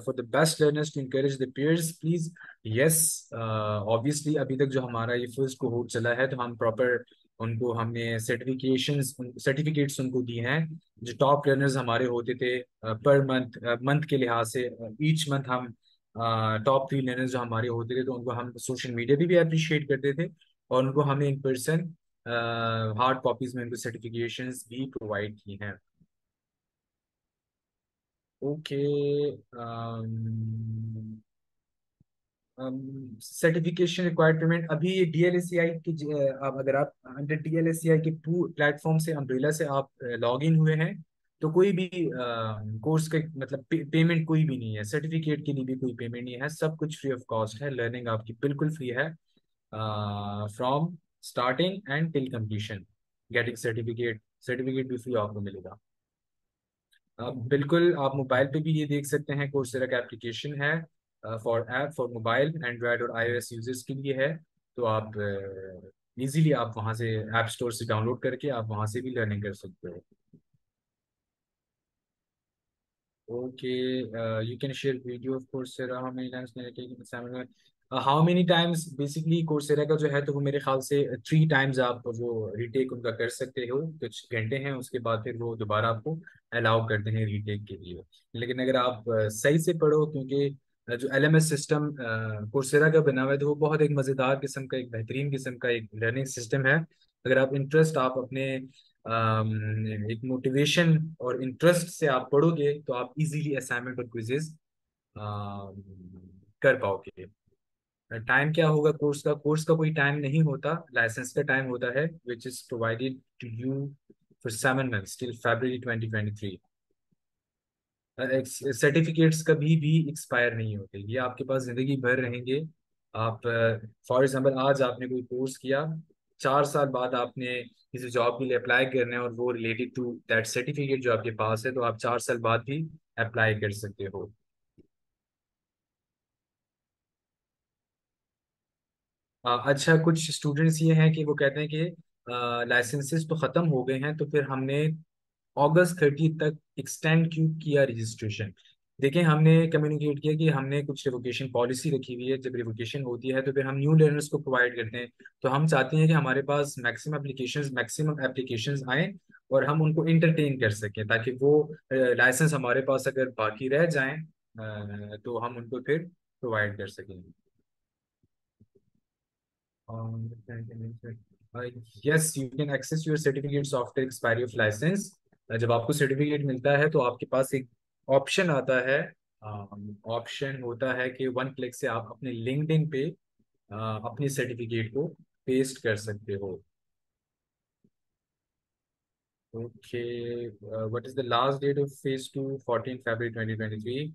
for the best learners to encourage the peers, please. Yes, obviously अभी तक जो हमारा ये फर्स्ट कोहोर्ट चला है तो हम प्रॉपर उनको हमने सर्टिफिकेट्स उनको दिए हैं। जो टॉप लर्नर्स हमारे होते थे पर मंथ मंथ के लिहाज से, ईच मंथ हम टॉप 3 लर्नर्स जो हमारे होते थे तो उनको हम सोशल मीडिया पे भी अप्रिशिएट करते थे, और उनको हमें इन पर्सन हार्ड कॉपीज में उनको सर्टिफिकेशंस भी प्रोवाइड की हैं। ओके, सर्टिफिकेशन रिक्वायर्ड पेमेंट अभी ये डीएलएससीआई की अब अगर आप अंडर डीएलएससीआई के प्लेटफॉर्म से अम्ब्रेला से आप लॉग इन हुए हैं तो कोई भी कोर्स का मतलब पेमेंट कोई भी नहीं है, सर्टिफिकेट के लिए भी कोई पेमेंट नहीं है, सब कुछ फ्री ऑफ कॉस्ट है, लर्निंग आपकी बिल्कुल फ्री है from starting and till completion. Getting certificate certificate भी फ्री आपको मिलेगा। बिल्कुल आप मोबाइल पे भी ये देख सकते हैं, कोर्सेरा का एप्लीकेशन है फॉर मोबाइल, एंड्रॉयड और आईओएस यूजर्स के लिए है। तो आप इजीली आप वहाँ से ऐप स्टोर से डाउनलोड करके आप वहाँ से भी लर्निंग कर सकते हो। Okay, you can share video of Coursera, how many times how many times basically Coursera का जो है तो वो मेरे ख्याल से 3 टाइम्स आप वो रीटेक उनका कर सकते हो, कुछ घंटे हैं, उसके बाद फिर वो दोबारा आपको अलाउ करते हैं रीटेक के लिए। लेकिन अगर आप सही से पढ़ो, क्योंकि जो एलएमएस सिस्टम कोर्सेरा का बना हुआ है तो वो बहुत एक मज़ेदार किस्म का, एक बेहतरीन किस्म का एक लर्निंग सिस्टम है। अगर आप इंटरेस्ट आप अपने एक मोटिवेशन और इंटरेस्ट से आप पढ़ोगे तो आप इजीली असाइनमेंट और क्विजेज कर पाओगे। टाइम क्या होगा कोर्स का कोई टाइम नहीं होता, लाइसेंस का टाइम होता है which is provided to you for 7 months till February 2023। Certificates कभी भी एक्सपायर नहीं होते, ये आपके पास जिंदगी भर रहेंगे। आप फॉर एग्जांपल आज आपने कोई कोर्स किया, 4 साल बाद आपने किसी जॉब के लिए अप्लाई करना है और वो रिलेटेड टू दैट सर्टिफिकेट जो आपके पास है, तो आप 4 साल बाद भी अप्लाई कर सकते हो। अच्छा, कुछ स्टूडेंट्स ये हैं कि वो कहते हैं कि लाइसेंसेस तो ख़त्म हो गए हैं, तो फिर हमने अगस्त 30 तक एक्सटेंड क्यों किया रजिस्ट्रेशन। देखें, हमने कम्युनिकेट किया कि हमने कुछ रिवोकेशन पॉलिसी रखी हुई है, जब रिवोकेशन होती है तो फिर हम न्यू लर्नर्स को प्रोवाइड करते हैं। तो हम चाहते हैं कि हमारे पास मैक्सिमम एप्लीकेशंस आए और हम उनको इंटरटेन कर सकें, ताकि वो लाइसेंस हमारे पास अगर बाकी रह जाएं तो हम उनको फिर प्रोवाइड कर सकें। Yes, you can access your certificates after expiry of licence. जब आपको सर्टिफिकेट मिलता है तो आपके पास एक ऑप्शन आता है, ऑप्शन होता है कि 1 क्लिक से आप अपने लिंक्डइन पे अपनी सर्टिफिकेट को पेस्ट कर सकते हो। Okay, what is the last date of phase 2? 14 February 2023।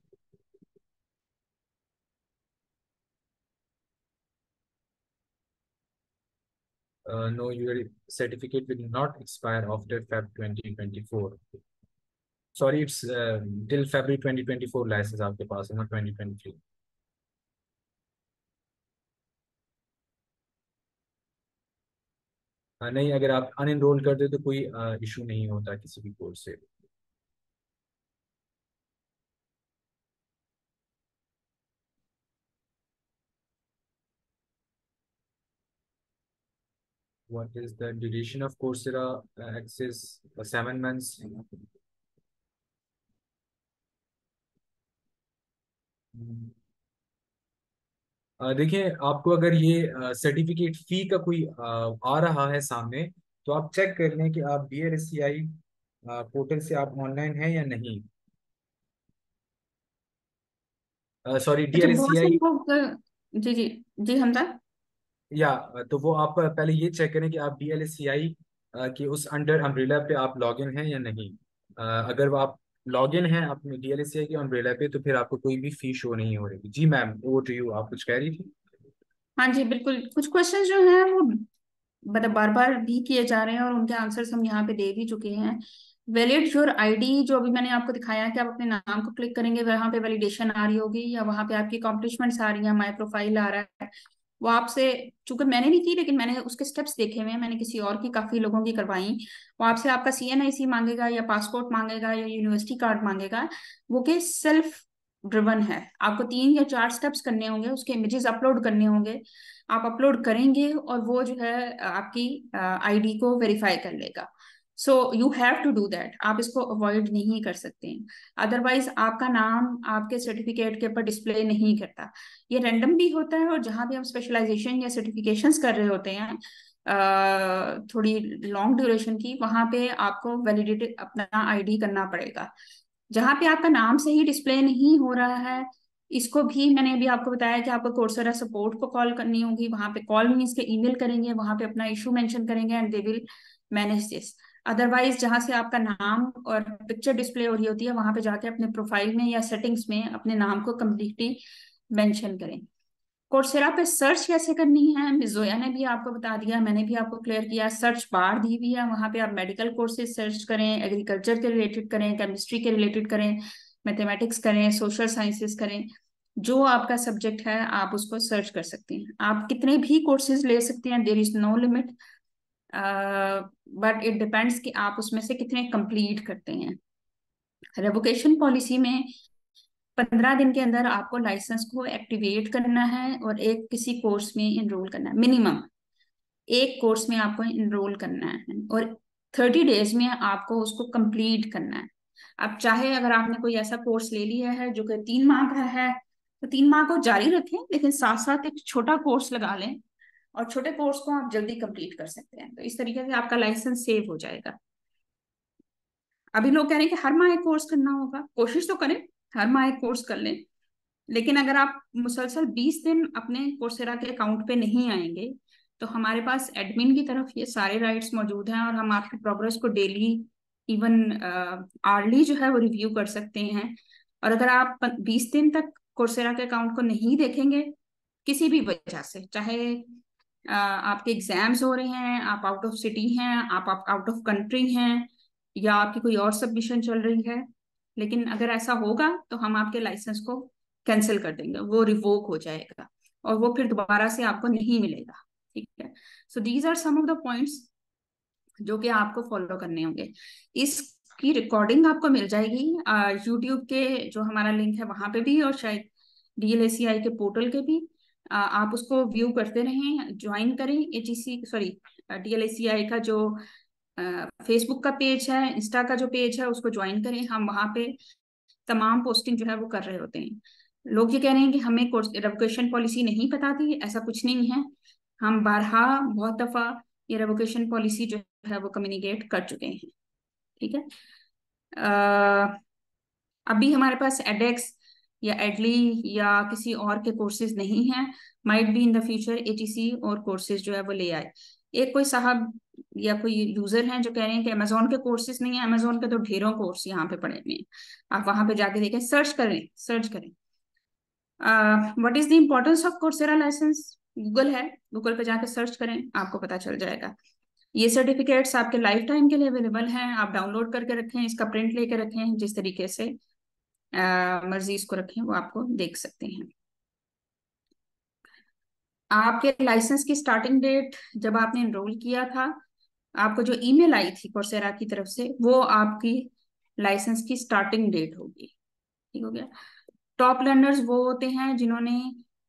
No, your certificate will not expire after Feb 2024. Sorry, it's till February 2024 licence आपके पास है, नॉट 2023। नहीं, अगर आप अनएनरोल कर दे तो कोई इशू नहीं होता किसी भी कोर्स से। What is the duration of Coursera access? 7 months. देखिए, आपको अगर ये सर्टिफिकेट फी का कोई आ रहा है सामने, तो आप चेक कर लें कि आप DLSCI पोर्टल से आप ऑनलाइन हैं या नहीं। सॉरी, अच्छा, बहुत से DLSCI लोग जी जी जी हमजा। या तो वो आप पहले ये चेक करें कि आप DLSCI के उस अंडर अम्ब्रेला पे आप लॉगिन हैं या नहीं। अगर वो आप लॉगिन हैं अपने DLSCI के अम्ब्रेला पे तो फिर आपको कोई भी फी शो नहीं हो रही। जी मैम, ओवर टू यू, आप कुछ कह रही थी। हाँ जी, बिल्कुल। कुछ क्वेश्चन जो हैं वो मतलब बार बार भी किए जा रहे हैं और उनके आंसर्स हम यहाँ पे दे भी चुके हैं। वैलिड योर आईडी, जो अभी मैंने आपको दिखाया कि आप अपने नाम को क्लिक करेंगे वहां पे वैलिडेशन आ रही होगी, या वहां पे आपकी अकॉम्प्लिशमेंट्स आ रही हैं, माई प्रोफाइल आ रहा है। वो आपसे, चूंकि मैंने नहीं की लेकिन मैंने उसके स्टेप्स देखे हुए हैं, मैंने किसी और की, काफी लोगों की करवाई। वो आपसे आपका CNIC मांगेगा, या पासपोर्ट मांगेगा, या यूनिवर्सिटी कार्ड मांगेगा। वो के सेल्फ ड्रिवन है। आपको 3 या 4 स्टेप्स करने होंगे, उसके इमेजेस अपलोड करने होंगे। आप अपलोड करेंगे और वो जो है आपकी आईडी को वेरीफाई कर लेगा। So you have to do that, आप इसको अवॉइड नहीं कर सकते हैं। अदरवाइज आपका नाम आपके सर्टिफिकेट के ऊपर डिस्प्ले नहीं करता। ये रैंडम भी होता है, और जहां भी हम स्पेशलाइजेशन या सर्टिफिकेशंस कर रहे होते हैं थोड़ी लॉन्ग ड्यूरेशन की, वहां पे आपको वैलिडेट अपना आईडी करना पड़ेगा। जहां पे आपका नाम सही डिस्प्ले नहीं हो रहा है, इसको भी मैंने अभी आपको बताया कि आपको कोर्सेरा सपोर्ट को कॉल करनी होगी। वहां पे कॉल मीन्स के ईमेल करेंगे, वहां पे अपना इशू मेंशन करेंगे and they will manage this. Otherwise जहां से आपका नाम और पिक्चर डिस्प्ले हो रही होती है, वहां पे जाके अपने प्रोफाइल में या सेटिंग्स में अपने नाम को कम्प्लीटली मेंशन करें। कोर्सेरा पे सर्च कैसे करनी है, मिस जोया ने भी आपको बता दिया, मैंने भी आपको क्लियर किया। सर्च बार दी हुई है, वहां पे आप मेडिकल कोर्सेज सर्च करें, एग्रीकल्चर के रिलेटेड करें, केमिस्ट्री के रिलेटेड करें, मैथमेटिक्स करें, सोशल साइंसेस करें। जो आपका सब्जेक्ट है आप उसको सर्च कर सकते हैं। आप कितने भी कोर्सेज ले सकते हैं, there is no limit, but it depends कि आप उसमें से कितने कंप्लीट करते हैं। रेवोकेशन पॉलिसी में 15 दिन के अंदर आपको लाइसेंस को एक्टिवेट करना है और एक किसी कोर्स में इनरोल करना है। मिनिमम एक कोर्स में आपको इनरोल करना है, और 30 डेज में आपको उसको कंप्लीट करना है। अब चाहे अगर आपने कोई ऐसा कोर्स ले लिया है जो कि 3 माह का है, तो 3 माह को जारी रखें, लेकिन साथ साथ एक छोटा कोर्स लगा लें, और छोटे कोर्स को आप जल्दी कंप्लीट कर सकते हैं। तो इस तरीके से आपका लाइसेंस सेव हो जाएगा। अभी लोग कह रहे हैं कि हर माह एक कोर्स करना होगा, कोशिश तो करें हर माह एक कोर्स कर लें। लेकिन अगर आप मुसलसल 20 दिन अपने कोर्सेरा के अकाउंट पे नहीं आएंगे, तो हमारे पास एडमिन की तरफ ये सारे राइट्स मौजूद हैं, और हम आपकी प्रोग्रेस को डेली, इवन आवरली जो है वो रिव्यू कर सकते हैं। और अगर आप 20 दिन तक कोर्सेरा के अकाउंट को नहीं देखेंगे, किसी भी वजह से, चाहे आपके एग्जाम्स हो रहे हैं, आप आउट ऑफ सिटी हैं, आप आउट ऑफ कंट्री हैं, या आपकी कोई और सबमिशन चल रही है, लेकिन अगर ऐसा होगा तो हम आपके लाइसेंस को कैंसिल कर देंगे, वो रिवोक हो जाएगा, और वो फिर दोबारा से आपको नहीं मिलेगा। ठीक है। So these are some of the points जो कि आपको फॉलो करने होंगे। इसकी रिकॉर्डिंग आपको मिल जाएगी यूट्यूब के जो हमारा लिंक है वहां पे भी, और शायद DLACI के पोर्टल के भी। आप उसको व्यू करते रहें, ज्वाइन करें ATC, सॉरी, DLACI का जो फेसबुक का पेज है, इंस्टा का जो पेज है, उसको ज्वाइन करें। हम वहां पे तमाम पोस्टिंग जो है वो कर रहे होते हैं। लोग ये कह रहे हैं कि हमें रेवोकेशन पॉलिसी नहीं पता थी, ऐसा कुछ नहीं है। हम बारहा बहुत दफा ये रेवोकेशन पॉलिसी जो है वो कम्युनिकेट कर चुके हैं। ठीक है। अ, अभी हमारे पास एडेक्स या एडली या किसी और के कोर्सेज नहीं हैं। Might be in the future ATC और कोर्सेज जो है वो ले आए। एक कोई साहब या कोई यूजर हैं जो कह रहे हैं कि अमेजोन के कोर्सेज नहीं है। अमेजोन के तो ढेरों कोर्स यहाँ पे पड़े हुए हैं, आप वहां पे जाके देखें, सर्च करें, सर्च करें। What is the importance of Coursera licence, Google है, गूगल पे जाके सर्च करें, आपको पता चल जाएगा। ये सर्टिफिकेट्स आपके लाइफ टाइम के लिए अवेलेबल हैं, आप डाउनलोड करके रखें, इसका प्रिंट लेके रखें, जिस तरीके से मर्जी इसको रखें वो आपको देख सकते हैं। आपके लाइसेंस की स्टार्टिंग डेट जब आपने एनरोल किया था, आपको जो ईमेल आई थी कोर्सेरा की तरफ से, वो आपकी लाइसेंस की स्टार्टिंग डेट होगी। ठीक हो गया। टॉप लर्नर्स वो होते हैं जिन्होंने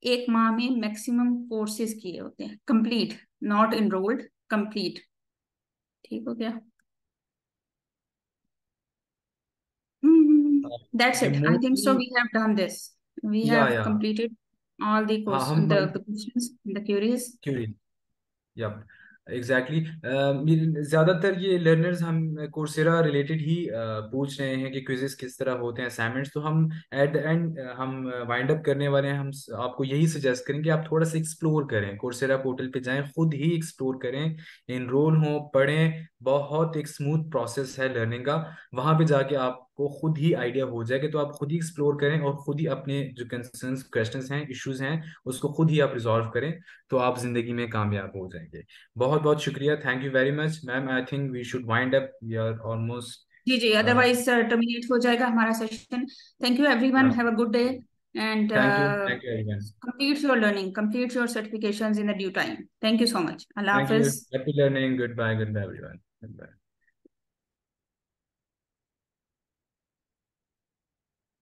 1 माह में मैक्सिमम कोर्सेज किए होते हैं, कंप्लीट, नॉट एनरोल्ड, कंप्लीट। ठीक हो गया। That's ये it. I think so. Mostly, We have done this. We या have या completed all the हाँ course, हम the questions, the queries. क्यों, यप, एग्जैक्टली। ज्यादातर ये लर्नर्स हम कोर्सेरा रिलेटेड ही पूछ रहे हैं कि क्विजेस किस तरह होते हैं, असाइनमेंट्स। तो हम एट द एंड हम वाइंड अप करने वाले हैं। हम आपको यही सजेस्ट करें कि आप थोड़ा सा एक्सप्लोर करें, कोर्सेरा पोर्टल पे जाएं, खुद ही एक्सप्लोर करें, एनरोल हों, पढ़ें। बहुत एक स्मूथ प्रोसेस है लर्निंग का। वहां पे जाके आपको खुद ही आइडिया हो जाएगा। तो आप खुद ही एक्सप्लोर करें और खुद ही अपने जो कंसर्न्स, क्वेश्चंस हैं, इश्यूज हैं, उसको खुद ही आप रिजॉल्व करें। तो आप जिंदगी में कामयाब हो जाएंगे। बहुत बहुत शुक्रिया, thank you very much ma'am. I think we should wind up, we are almost जी जी, अदरवाइज टर्मिनेट हो जाएगा हमारा session. Thank you everyone, have a good day and thank you everyone. complete your learning, complete your certifications in the due time. Thank you so much. Allah thank you, Hafiz. Happy learning, goodbye everyone, good bye.